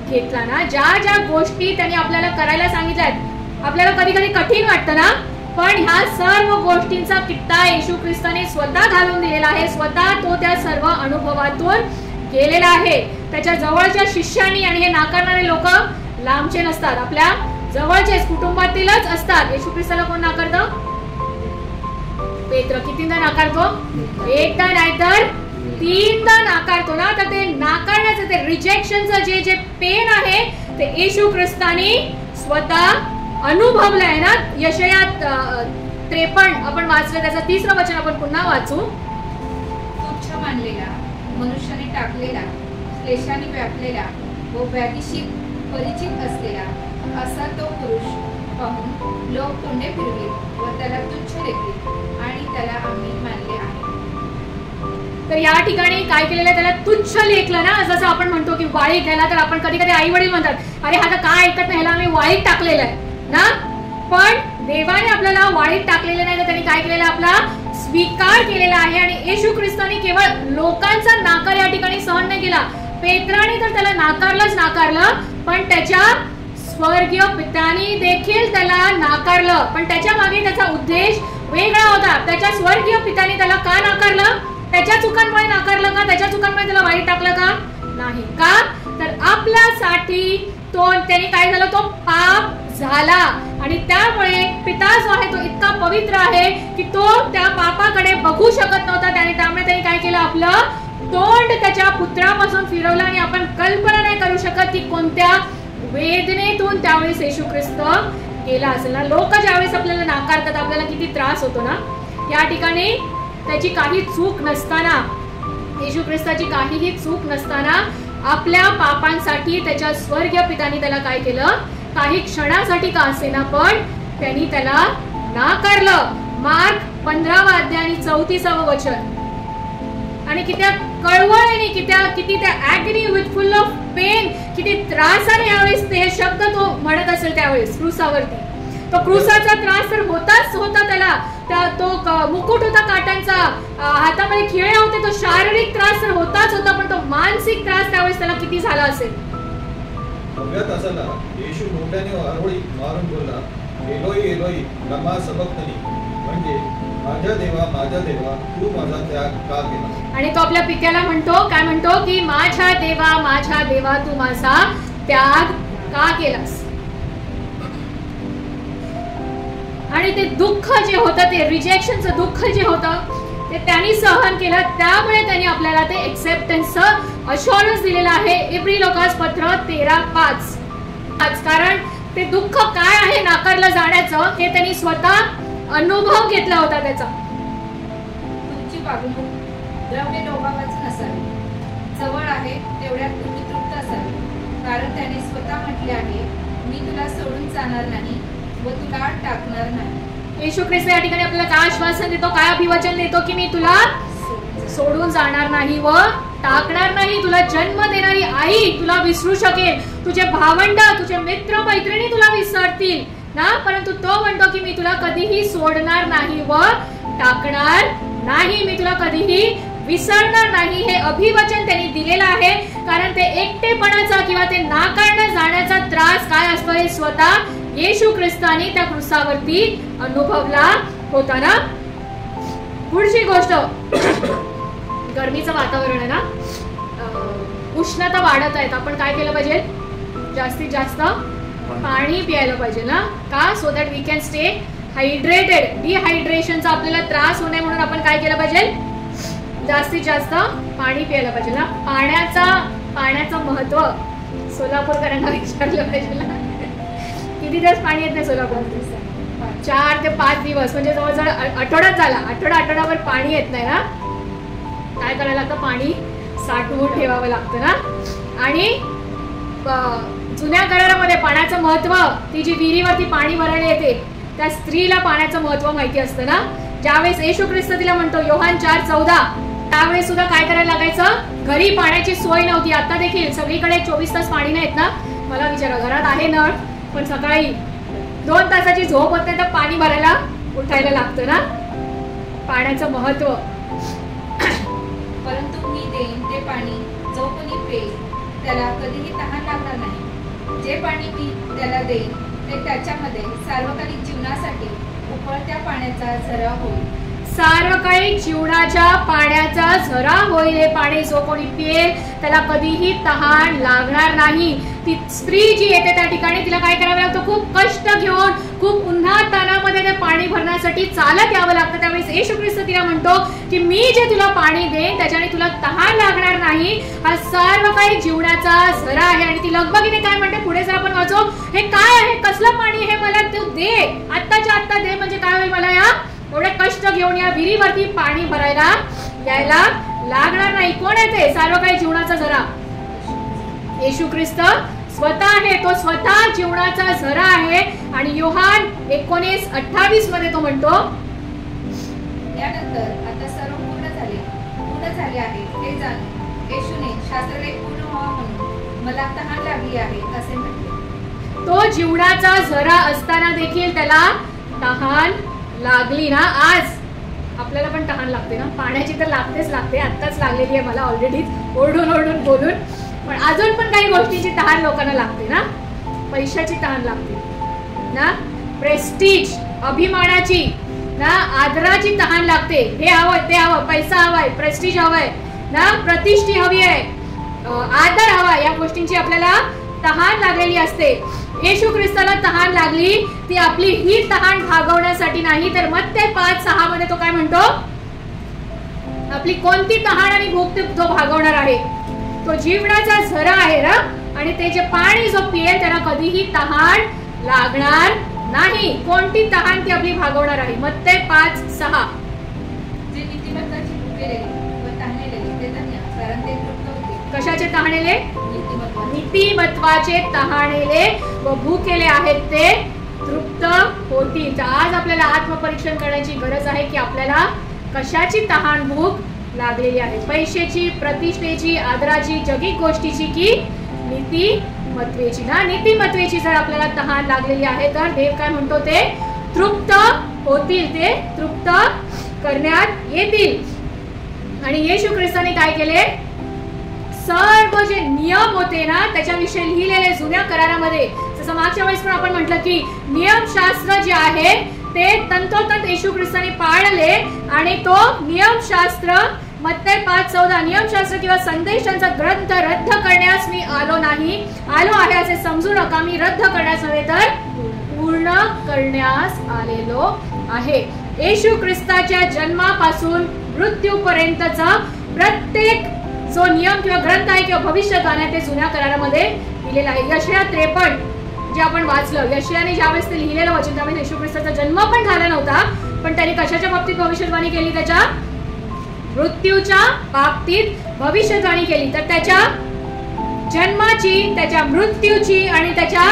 घेतला ना. ज्या ज्या गोष्टी त्यांनी आपल्याला करायला सांगितल्यात, आपल्याला कधी कधी कठीण वाटतं ना, पण ह्या सर्व गोष्टींचा किट्टा येशू ख्रिस्ताने स्वतः घालून दिलेला आहे. स्वतः तो त्या सर्व अनुभवातून गेलेला आहे. त्याच्या जवळच्या शिष्यांनी, आणि हे नाकारणारे लोक लांबचे नसतात, आपल्या जवळचेच कुटुंबातीलच असतात. येशू ख्रिस्ताला कोण नाकारतं? पेत्र. कितींदा नाकारतो? एकदा नाहीतर 3दा नाकारतो ना. तर ते नाकारण्याचं, ते रिजेक्शनचं जे पेन आहे ते येशू ख्रिस्ताने स्वतः अनुभवलंय ना. यशया 53 आपण वाचलं, त्याचं 3रं वचन आपण पुन्हा वाचू. तुच्छ मानलेला, मनुष्याने टाकलेला, क्लेशाने व्यापलेला व व्याधीशी परिचित असलेला असा तो पुरुष पाहून लोक तोंडे फिरले व त्याला तुच्छ लेखले, आणि त्याला आम्ही मानले आहे. तर या ठिकाणी काय केलेलं आहे? त्याला तुच्छ लेखलं ना. जसं आपण म्हणतो की वाळीत घ्यायला, तर आपण कधी कधी आई वडील म्हणतात, अरे हा तर काय ऐकत नाही, ह्याला आम्ही वाळीत टाकलेलं आहे ना. पण देवाने आपल्याला वाळीत टाकलेलं नाही, तर त्यांनी काय केलेलं? आपला स्वीकार केलेला आहे. आणि येशू ख्रिस्ताने केवळ लोकांचा नाकार या ठिकाणी सहन नाही केला. पेत्राने तर त्याला नाकारलं, पण त्याच्या स्वर्गीय पित्याने देखील त्याला नाकारलं. पण त्याच्या मागे त्याचा उद्देश वेगळा होता. त्याच्या स्वर्गीय पित्याने त्याला का नाकारलं? त्याच्या चुकांमुळे नाकारलं का? त्याच्या चुकांमुळे त्याला वाईट टाकलं का? नाही. का? तर आपल्यासाठी तो त्याने काय झालं? तो पाप झाला. आणि त्यामुळे पिता जो आहे तो इतका पवित्र आहे की तो त्या पापाकडे बघू शकत नव्हता. त्यामुळे त्याने काय केलं? आपलं तोंड त्याच्या पुत्रापासून फिरवलं. आणि आपण कल्पना नाही करू शकत की कोणत्या वेदनेतून त्यावेळेस येशू ख्रिस्त गेला असेल ना. लोक ज्यावेळेस आपल्याला नाकारतात, आपल्याला किती त्रास होतो ना. या ठिकाणी त्याची काही चूक नसताना, येशू ख्रिस्ताची काहीही चूक नसताना आपल्या पापांसाठी त्याच्या स्वर्गीय पित्याने त्याला काय केलं? काही क्षणासाठी का असेना, पण त्यांनी त्याला नाकारलं. मार्क 15वा अध्याय आणि 34वं वचन. आणि किती कळवळीने, किती त्या ऍग्नी विथ फुल ऑफ पेन, किती त्रासाने यावेळेस ते शब्द तो म्हणत असेल त्यावेळेस क्रूसावरती. तो क्रूसाचा त्रास तर होताच होता त्याला. तो मुकुट होता काटांचा, हातामध्ये खिळे होते, तो शारीरिक त्रास तर होताच होता, पण तो मानसिक त्रास त्यावेळेस त्याला किती झाला असेल. 9व्या तासाला येशू मोठ्याने आरोळी मारून बोलला, एलोई एलोई लमा सबक्तनी, म्हणजे माझ्या देवा तू माझा त्याग का केला. आणि तो आपल्या पित्याला म्हणतो, काय म्हणतो? की माझ्या देवा तू माझा त्याग का केलास. आणि ते दुःख जे होतं, ते रिजेक्शनचं दुःख जे होतं ते त्यांनी सहन केलं. त्यामुळे त्यांनी आपल्याला ते एक्सेप्टन्सचं अश्युरन्स दिलेलं आहे. इब्री लोकास पत्र 13:5. कारण ते दुःख काय आहे नाकारलं जाण्याचं, हे त्यांनी स्वतः अनुभव घेतला होता त्याचा. तुमची वागणूक द्रव्य लोभावाची नसावी, जवळ आहे तेवढ्यात तुम्ही तृप्त असावे, कारण त्याने स्वतः म्हटले आहे, मी तुला सोडून जाणार नाही व तुला टाकणार नाही. येशू ख्रिस्त या ठिकाणी आपल्याला काय आश्वासन देतो, काय अभिवचन देतो? की मी तुला सोडून जाणार नाही व टाकणार नाही. तुला जन्म देणारी आई तुला विसरू शकेल, तुझे भावंड, तुझे मित्र मैत्रिणी तुला विसरतील ना, परंतु तो म्हणतो की मी तुला कधीही सोडणार नाही व टाकणार नाही, मी तुला कधीही विसरणार नाही. हे अभिवचन त्यांनी दिलेलं आहे. कारण ते एकटेपणाचा किंवा ते नाकारण्यात जाण्याचा त्रास काय असतो हे स्वतः येशू ख्रिस्ताने त्या क्रूसावरती अनुभवला होता ना. पुढची गोष्ट, गरमीचं वातावरण आहे ना, उष्णता वाढत आहेत. आपण काय केलं पाहिजे? जास्तीत जास्त पाणी प्यायला पाहिजे ना. का? So that we can stay hydrated. डिहायड्रेशनचा आपल्याला त्रास होऊ नये म्हणून आपण काय केलं पाहिजे? जास्तीत जास्त पाणी प्यायला पाहिजे ना. पाण्याचं महत्व सोलापूरकरांना विचारलं पाहिजे ना. किती दिवस पाणी येत नाही सोलापूर? 4 ते 5 दिवस, म्हणजे जवळजवळ आठवडाच झाला. आठवडाभर पाणी येत नाही ना. काय करायला लागतं? पाणी साठवून ठेवावं लागतं ना. आणि जुन्या करारामध्ये पाण्याचं महत्व, ती जी विहिरीवरती पाणी भरायला येते त्या स्त्रीला पाण्याचं महत्व माहिती असतं ना. ज्यावेळेस येशू ख्रिस्त तिला म्हणतो योहान 4:14, त्यावेळेस सुद्धा काय करायला लागायचं? घरी पाण्याची सोय नव्हती. आता देखील सगळीकडे 24 तास पाणी नाही येत ना. मला विचारा, घरात आहे नळ पण सकाळी 2 तासाची झोप होते तर पाणी भरायला उठायला लागतं ना. पाण्याचं महत्व. परंतु मी देईन ते पाणी जो कोणी पेईल त्याला कधीही तहान लागणार नाही. जे पाणी मी त्याला देईन ते त्याच्यामध्ये सार्वकालिक जीवनासाठी उकळत्या पाण्याचा झरा होईल. सार्वकालिक जीवनाच्या पाण्याचा झरा होईल. हे पाणी जो कोणी पिईल त्याला कधीही तहान लागणार नाही. ती स्त्री जी येते त्या ठिकाणी तिला काय करावं लागतं? खूप कष्ट घेऊन, खूप उन्हात तानामध्ये ते पाणी भरण्यासाठी चालत यावं लागतं. त्यावेळेस येशू ख्रिस्त तिला म्हणतो की मी जे तुला पाणी देईन त्याच्याने तुला तहान लागणार नाही. हा सार्वकालिक जीवनाचा झरा आहे. आणि ती लगबगीने काय म्हणते पुढे जर आपण वाचो, हे काय आहे? कसलं पाणी? हे मला तू दे, आत्ताच्या आत्ता दे. म्हणजे काय होईल? मला या एवढे कष्ट घेऊन या विहिरीवरती पाणी भरायला यायला लागणार नाही. कोण आहे ते सार्वकालिक जीवनाचा झरा? येशू ख्रिस्त स्वतः आहे. तो स्वतः जीवनाचा झरा आहे. आणि योहान 19:28 मध्ये तो म्हणतो, यानंतर आता सर्व पूर्ण झाले आहे हे जाणून येशूने शास्त्रलेख पूर्ण व्हावा म्हणून मला तहान लागली आहे असे म्हटले. तो जीवनाचा झरा असताना देखील त्याला तहान लागली ना. आज आपल्याला पण तहान लागते ना. पाण्याची तर लागते. आत्ताच लागलेली आहे मला ऑलरेडी ओरडून बोलून. पण अजून पण काही गोष्टीची तहान लोकांना लागते ना. पैशाची तहान लागते ना. प्रेस्टीज, अभिमानाची ना, आदराची तहान लागते. हे हवंय, ते हवं, पैसा हवाय, प्रेस्टीज हवंय ना, प्रतिष्ठा हवी आहे, आदर हवा. या गोष्टींची आपल्याला तहान लागलेली असते. येशू ख्रिस्ताला तहान लागली ती आपली ही तहान भागवण्यासाठी नाही, तर मत्ते 5:6 मध्ये तो काय म्हणतो? आपली कोणती तहान आणि भूक तो भागवणार आहे? तो जीवनाचा झरा आहे ना. आणि ते जे पाणी जो पिएल त्याला कधीही तहान लागणार नाही. कोणती तहान ती आपली भागवणार आहे? मत्ते 5:6. जे नीतिमत्वाची भुकेलेले व तहानेलेले ते धन्य, कारण ते तृप्त होतील. कशाचे तहानेले? नीतिमत्वाचे तहानेले व भुकेले आहेत ते तृप्त होतील. तर आज आपल्याला आत्मपरीक्षण करण्याची गरज आहे की आपल्याला कशाची तहान भूक लागलेली आहे? पैशाची, प्रतिष्ठेची, आदराची, जगिक गोष्टीची की नीतिमत्वेची ना. नीतिमत्वेची जर आपल्याला तहान लागलेली आहे तर देव काय म्हणतो? ते तृप्त होतील, ते तृप्त करण्यात येतील. आणि येशू ख्रिस्ताने काय केले? सर्व जे नियम होते ना त्याच्याविषयी लिहिलेले जुन्या करारामध्ये, जसं मागच्या वेळेस पण आपण म्हटलं की नियमशास्त्र जे आहे ते तंतोतंत येशू ख्रिस्ताने पाळले. आणि तो नियमशास्त्र मत्ते 5:14, नियमशास्त्र किंवा संदेशांचा ग्रंथ रद्द करण्यास मी आलो आहे असे समजू नका. मी रद्द करण्यास नव्हे तर पूर्ण करण्यास आलेलो आहे. येशू ख्रिस्ताच्या जन्मापासून मृत्यूपर्यंतचा प्रत्येक जो नियम किंवा ग्रंथ आहे किंवा भविष्यवाणी आहे ते जुन्या करारामध्ये लिहिलेलं आहे. यशया 53 जे आपण वाचलं, यशयाने ज्यावेळेस ते लिहिलेलं वचन त्यावेळेस येशू ख्रिस्ताचा जन्म पण झाला नव्हता, पण त्यांनी कशाच्या बाबतीत भविष्यवाणी केली? त्याच्या मृत्यूच्या बाबतीत भविष्यवाणी केली. तर त्याच्या जन्माची, त्याच्या मृत्यूची आणि त्याच्या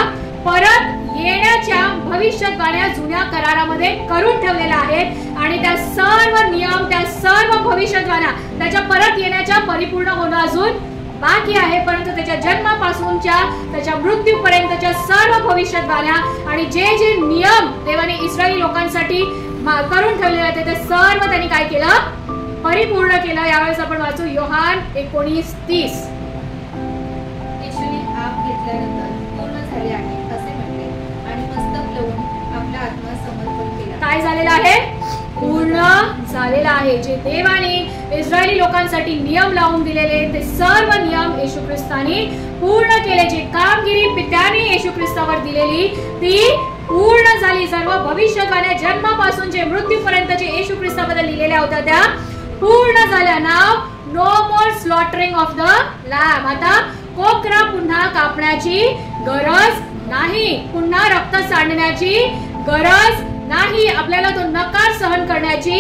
परत येण्याच्या भविष्यवाण्या जुन्या करारामध्ये करून ठेवलेल्या आहेत. आणि त्या सर्व नियम, त्या सर्व भविष्यवाण्या त्याच्या परत येण्याच्या परिपूर्ण होणं अजून बाकी आहे. परंतु त्याच्या जन्मापासूनच्या त्याच्या मृत्यूपर्यंतच्या सर्व भविष्यवाण्या आणि जे जे नियम देवाने इस्रायली लोकांसाठी करून ठेवलेले आहेत ते सर्व त्यांनी काय केलं? परिपूर्ण केलं. यावेळेस आपण वाचू योहान 19:30. येशूने आप घेतल्यानंतर पूर्ण झाले आहे असे म्हटले आणि मस्तक लावून आपला आत्मा समर्पण केला. काय झालेलं आहे? पूर्ण झालेला आहे. जे देवाने इस्रायली लोकांसाठी नियम लावून दिलेले ते सर्व नियम येशू ख्रिस्ताने पूर्ण केले. जे कामगिरी पित्याने येशू ख्रिस्तावर दिलेली ती पूर्ण झाली. सर्व भविष्यवाण्या जन्मापासून जे मृत्यूपर्यंत जे येशू ख्रिस्ताबद्दल लिहिलेल्या होत्या त्या पूर्ण झाल्या. नाव no more slaughtering of the lamb. आता कोकरा पुन्हा कापण्याची गरज नाही, पुन्हा रक्त सांडण्याची गरज नाही, आपल्याला तो नकार सहन करण्याची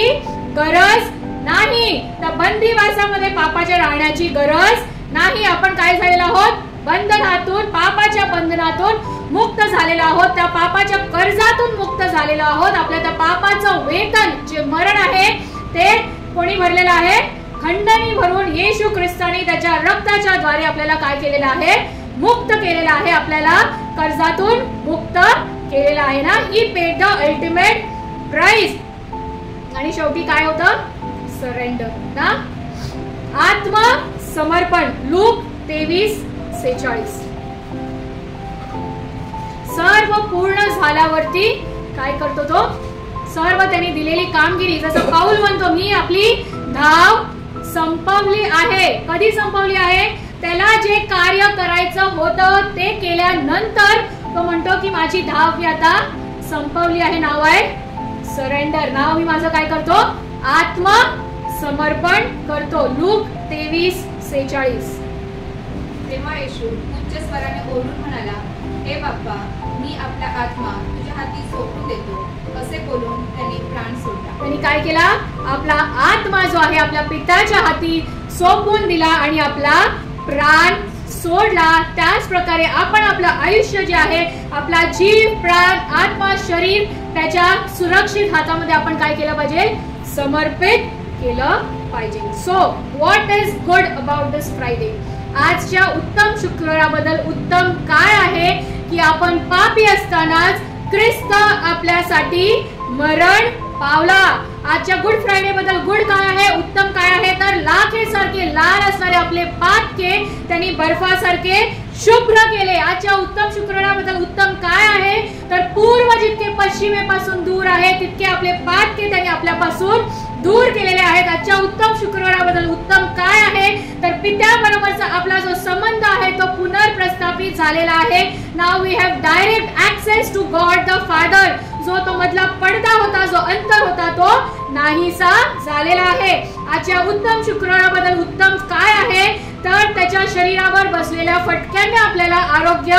गरज नाही, त्या बंदिवासामध्ये पापाच्या राहण्याची गरज नाही. आपण काय झालेलो आहोत? बंधनातून, पापाच्या बंधनातून मुक्त झालेलो आहोत, त्या पापाच्या कर्जातून मुक्त झालेलो आहोत. आपल्या त्या पापाचं वेतन जे मरण आहे ते कोणी भरलेलं आहे? खंडणी भरून येशू ख्रिस्ताने त्याच्या रक्ताच्या द्वारे आपल्याला काय केलेलं आहे? मुक्त केलेलं आहे, आपल्याला कर्जातून मुक्त केलेलं आहे ना. ही पेड द अल्टिमेट प्राइस. आणि शेवटी काय होतं? सरेंडर ना, आत्मसमर्पण. लूक 23:46. सर्व पूर्ण झाल्यावरती काय करतो तो? सर्व त्यांनी दिलेली कामगिरी, जसं पाऊल म्हणतो मी आपली धाव संपवली आहे. कधी संपवली आहे? त्याला जे कार्य करायचं होतं ते केल्यानंतर तो म्हणतो की माझी धाव मी आता संपवली आहे. नाव आहे सरेंडर. नाव मी माझं काय करतो? आत्मसमर्पण करतो. लूक 23:46. तेव्हा येशू उच्च स्वराने ओरडून म्हणाला, हे बाप्पा, मी आपला आत्मा तुझ्या हाती सोडून देतो. असे बोलून त्यांनी प्राण सोडला. त्यांनी काय केला? आपला आत्मा जो आहे आपल्या पित्याच्या हाती सोपवून दिला आणि आपला प्राण सोडला. त्याच प्रकारे आपण आपलं आयुष्य जे आहे, आपला जीव, प्राण, आत्मा, शरीर त्याच्या सुरक्षित हातामध्ये आपण काय केलं पाहिजे? समर्पित केलं पाहिजे. So what is good about this Friday? आजच्या उत्तम शुक्रवाराबद्दल उत्तम काय आहे की आपण पापी असतानाच ख्रिस्त आपल्यासाठी मरण पावला. आजच्या गुड फ्रायडे बद्दल गुड काय आहे? उत्तम काय आहे? तर लाखेसारखे लाल असणारे आपले पातके त्यांनी बर्फासारखे शुभ्र केले. आजच्या उत्तम शुक्रवाराबद्दल उत्तम काय आहे? तर पूर्व जितके पश्चिमेपासून दूर आहे तितके आपले पातके त्यांनी आपल्यापासून दूर केलेले आहेत. आजच्या उत्तम शुक्रवाराबद्दल उत्तम काय आहे? तर पित्याबरोबरचा आपला जो संबंध आहे तो पुनर्प्रस्थापित झालेला आहे. Now we have direct access to God the Father. जो तो मधला पडदा होता, जो अंतर होता, तो नाहीसा झालेला आहे. आजच्या उत्तम शुक्रवाराबद्दल उत्तम काय आहे? तर त्याच्या शरीरावर बसलेल्या फटक्याने आपल्याला आरोग्य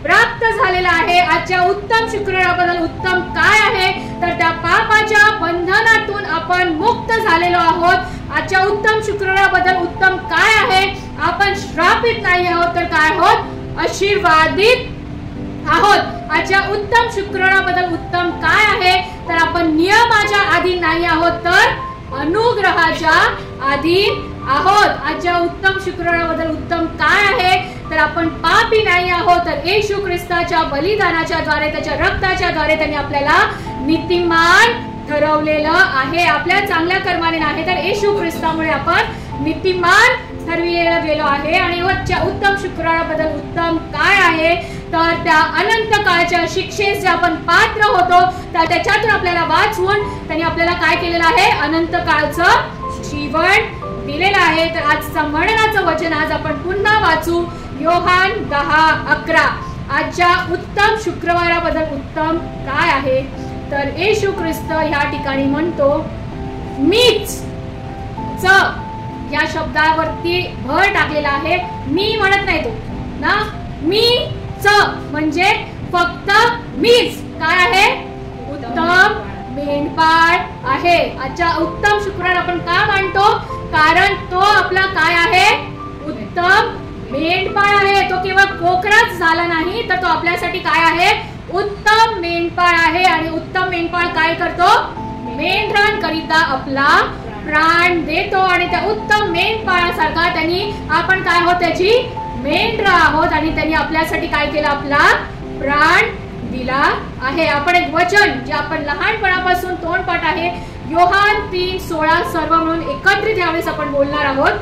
प्राप्त झालेला आहे. आजच्या उत्तम शुक्रवाराबद्दल उत्तम काय आहे? तर त्या पापाच्या बंधनातून आपण मुक्त झालेलो आहोत. आजच्या उत्तम शुक्रवाराबद्दल उत्तम काय आहे? आपण श्रापित नाही आहोत, तर काय आहोत? आशीर्वादित आहोत. आजच्या उत्तम शुक्रवाराबद्दल उत्तम काय आहे? तर आपण नियमाच्या अधीन नाही आहोत, तर अनुग्रहाच्या अधीन आहोत. आजच्या उत्तम शुक्रवाराबद्दल उत्तम काय आहे? तर आपण पापी नाही आहोत, तर येशू ख्रिस्ताच्या बलिदानाच्या द्वारे, त्याच्या रक्ताच्या द्वारे त्यांनी आपल्याला नीतिमान ठरवलेलं आहे. आपल्या चांगल्या कर्माने नाही, तर येशू ख्रिस्तामुळे आपण नीतिमान ठरविलेलं गेलो आहे. आणि उत्तम शुक्रवाराबद्दल उत्तम काय आहे? तर त्या अनंत काळच्या शिक्षेस जे आपण पात्र होतो त्याच्यातून आपल्याला वाचवून त्यांनी आपल्याला काय केलेलं आहे? अनंत काळचं जीवन दिलेलं आहे. तर आजचं मरणाचं वचन आज आपण पुन्हा वाचू. योहान 10:11. आजच्या उत्तम शुक्रवाराबद्दल उत्तम काय आहे? तर येशू ख्रिस्त ह्या ठिकाणी म्हणतो मीच च या शब्दावरती भर टाकलेला आहे. मी म्हणत नाही तो ना, मी च म्हणजे फक्त मीच काय आहे? उत्तम मेंढपाळ आहे. आजच्या उत्तम शुक्रवार आपण का मानतो? कारण तो आपला काय आहे? उत्तम मेंढपाळ आहे. तो केवळ कोकराच झाला नाही, तर तो आपल्यासाठी काय आहे? उत्तम मेंढपाळ आहे. आणि उत्तम मेंढपाळ काय करतो? मेंढरांकरिता आपला प्राण देतो. आणि त्या उत्तम मेंढपाळासारखा त्यांनी आपण काय आहोत? त्याची मेंढर आहोत. आणि त्यांनी आपल्यासाठी काय केलं? आपला प्राण दिला आहे. आपण एक वचन जे आपण लहानपणापासून तोंडपाठ आहे, योहान 3:16 सर्व म्हणून एकत्रित यावेळेस आपण बोलणार आहोत.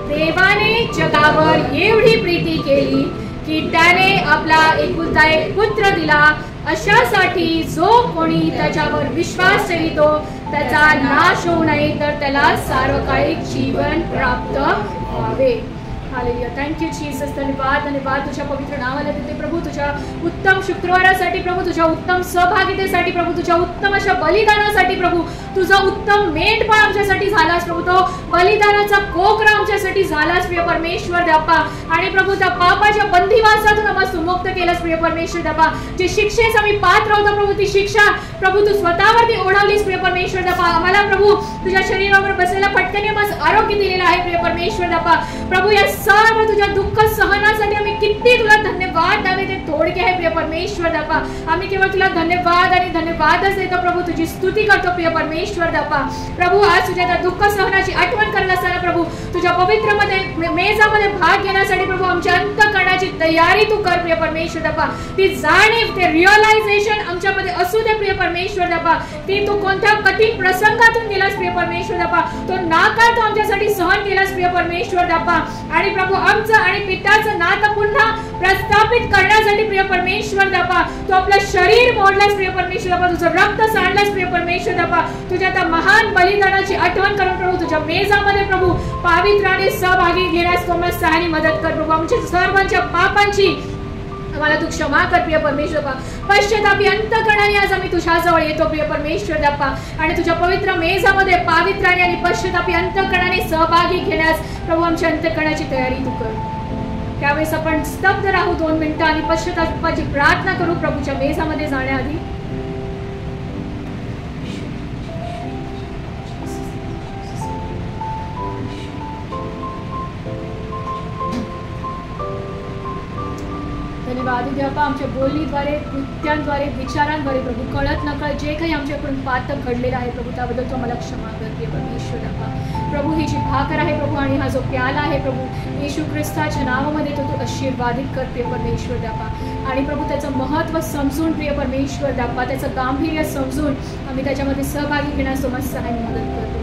देवाने जगावर एवढी प्रीती केली की त्याने आपला एकुलता एक पुत्र दिला, अशासाठी जो कोणी त्याच्यावर विश्वास ठेवितो त्याचा नाश होऊ नये, तर त्याला सार्वकालिक जीवन प्राप्त व्हावे. हालेलुया. Thank you Jesus. धन्यवाद धन्यवाद तुझ्या पवित्र नावाला देते प्रभू, तुझ्या उत्तम शुक्रवारासाठी प्रभू, तुझ्या उत्तम सहभागितेसाठी प्रभू, तुझ्या उत्तम अशा बलिदानासाठी प्रभू, तुझा उत्तम मेंढपाळ आमच्यासाठी झालास प्रभू, तो बलिदानाचा कोकरा आमच्यासाठी झालास प्रिय परमेश्वर देवा. आणि प्रभू त्या पापाच्या बंदिवासातून आम्हाला मुक्त केलंस प्रिय परमेश्वर देवा. जे शिक्षेस आम्ही पात्र होतो प्रभू, ती शिक्षा प्रभू तू स्वतःवरती ओढवलीस प्रिय परमेश्वर देवा. आम्हाला प्रभू तुझ्या शरीरावर बसलेल्या फटक्याने आम्हाला आरोग्य दिलेलं आहे प्रिय परमेश्वर देवा. प्रभू या सर्व तुझ्या दुःख सहनासाठी आम्ही किती तुला धन्यवाद द्यावे ते थोडके आहे प्रिय परमेश्वर देवा. आम्ही केवळ तुला धन्यवाद आणि धन्यवादच देतो प्रभू, तुझी स्तुती करतो प्रिय परमेश्वर देवा. प्रभू आज तुझ्या त्या दुःख सहनाची आठवण करत असताना प्रभू तुझ्या पवित्र मेजामध्ये भाग घेण्यासाठी प्रभू आमच्या अंतःकरणाची तयारी तू कर प्रिय परमेश्वर देवा. ती जाणीव, ते रिअलायझेशन आमच्यामध्ये असू दे प्रिय परमेश्वर देवा. ती तू कोणत्या कठीण प्रसंगातून गेलास प्रिय परमेश्वर देवा, तो नाकार तू आमच्यासाठी सहन केलास प्रिय परमेश्वर देवा. आणि प्रभू आमचं आणि पित्याचं नातं पुन्हा प्रस्थापित करण्यासाठी प्रिय परमेश्वर देवा तू आपलं शरीर मोडलास प्रिय परमेश्वर देवा, तुझं रक्त सांडलास प्रिय परमेश्वर देवा. तुझ्या त्या महान बलिदानाची आठवण करून प्रभू तुझ्या मेजामध्ये प्रभू पावित्र्याने सहभागी घेण्यास तू आम्हाला सहाय्याने मदत कर प्रभू. आमच्या सर्वांच्या पापांची आम्हाला तू क्षमा कर प्रिय परमेश्वर देवा. पश्चातापी अंतःकरणाने आज आम्ही तुझ्याजवळ येतो प्रिय परमेश्वर देवा. आणि तुझ्या पवित्र मेजामध्ये पावित्र्याने आणि पश्चातापी अंतःकरणाने सहभागी घेण्यास प्रभू आमच्या अंतःकरणाची तयारी तू कर. त्यावेळेस आपण स्तब्ध राहू 2 मिनिटं आणि पश्चातापाची प्रार्थना करू प्रभूच्या मेजामध्ये जाण्याआधी. धन्यवाद देवा. आमच्या बोलणीद्वारे, कृत्यांद्वारे, विचारांद्वारे प्रभू कळत नकळत जे काही आमच्याकडून पातक घडलेलं आहे प्रभू त्याबद्दल तू आम्हाला क्षमा कर प्रिय परमेश्वर देवा. प्रभू ही जी भाकर आहे प्रभू आणि हा जो प्याला आहे प्रभू येशू ख्रिस्ताच्या नावामध्ये तो तू आशीर्वादित कर प्रिय परमेश्वर देवा. आणि प्रभू त्याचं महत्त्व समजून प्रिय परमेश्वर देवा, त्याचं गांभीर्य समजून आम्ही त्याच्यामध्ये सहभागी घेण्यास तुम्हाला सहाय्य मदत करतो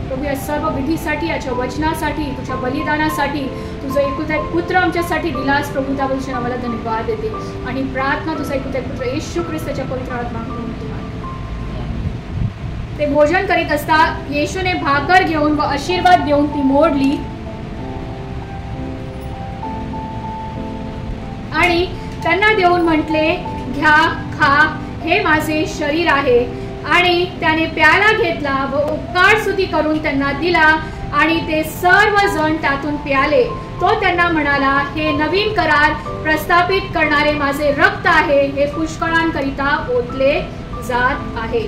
प्रभू. या सर्व विधीसाठी, याच्या वचनासाठी, तुझ्या बलिदानासाठी, तुझं एकुलता एक पुत्र आमच्यासाठी दिलास प्रभू, त्याबद्दल आम्हाला धन्यवाद देते. आणि प्रार्थना तुझा एकुलता एक पुत्र येशू ख्रिस्ताच्या पवित्र नावात ते भोजन करीत असता येशूने भाकर घेऊन व आशीर्वाद देऊन ती मोडली आणि त्यांना देऊन म्हटले, घ्या, खा, हे माझे शरीर आहे. आणि त्याने प्याला घेतला व उपकार स्तुती करून त्यांना दिला आणि ते सर्वजण त्यातून प्याले. तो त्यांना म्हणाला, हे नवीन करार प्रस्थापित करणारे माझे रक्त आहे, हे पुष्कळांकरिता ओतले जात आहे.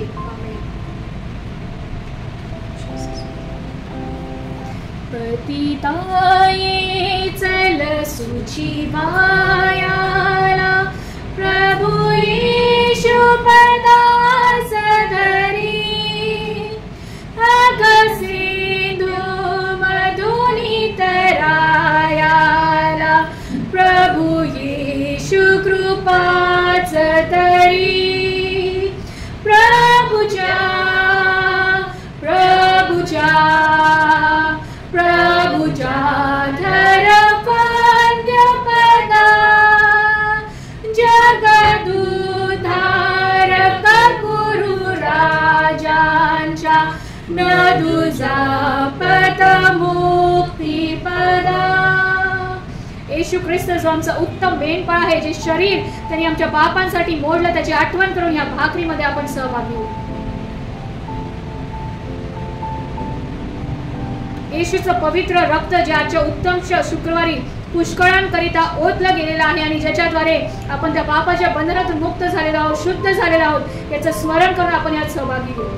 पतिताये चल सुचिवायाला प्रभु येशू पदास धरी अगसिंधु मधुनी तरायाला प्रभु येशू कृपाच तरी प्रभुच्या धर पंद्यपदा जगदुद्धारक गुरु राजांच्या नदुजा पद मुक्तिपदा. येशू ख्रिस्त जो आमचा उत्तम मेंढपाळ आहे, जे शरीर त्यांनी आमच्या पापांसाठी मोडलं, त्याची आठवण करून या भाकरीमध्ये आपण सहभागी होऊ. येशूचं पवित्र रक्त जे आजच्या उत्तम शुक्रवारी पुष्कळांकरिता ओतलं गेलेलं आहे आणि ज्याच्याद्वारे आपण त्या पापाच्या बंधनातून मुक्त झालेलो आहोत, शुद्ध झालेलो आहोत, याचं स्मरण करून आपण यात सहभागी होऊ.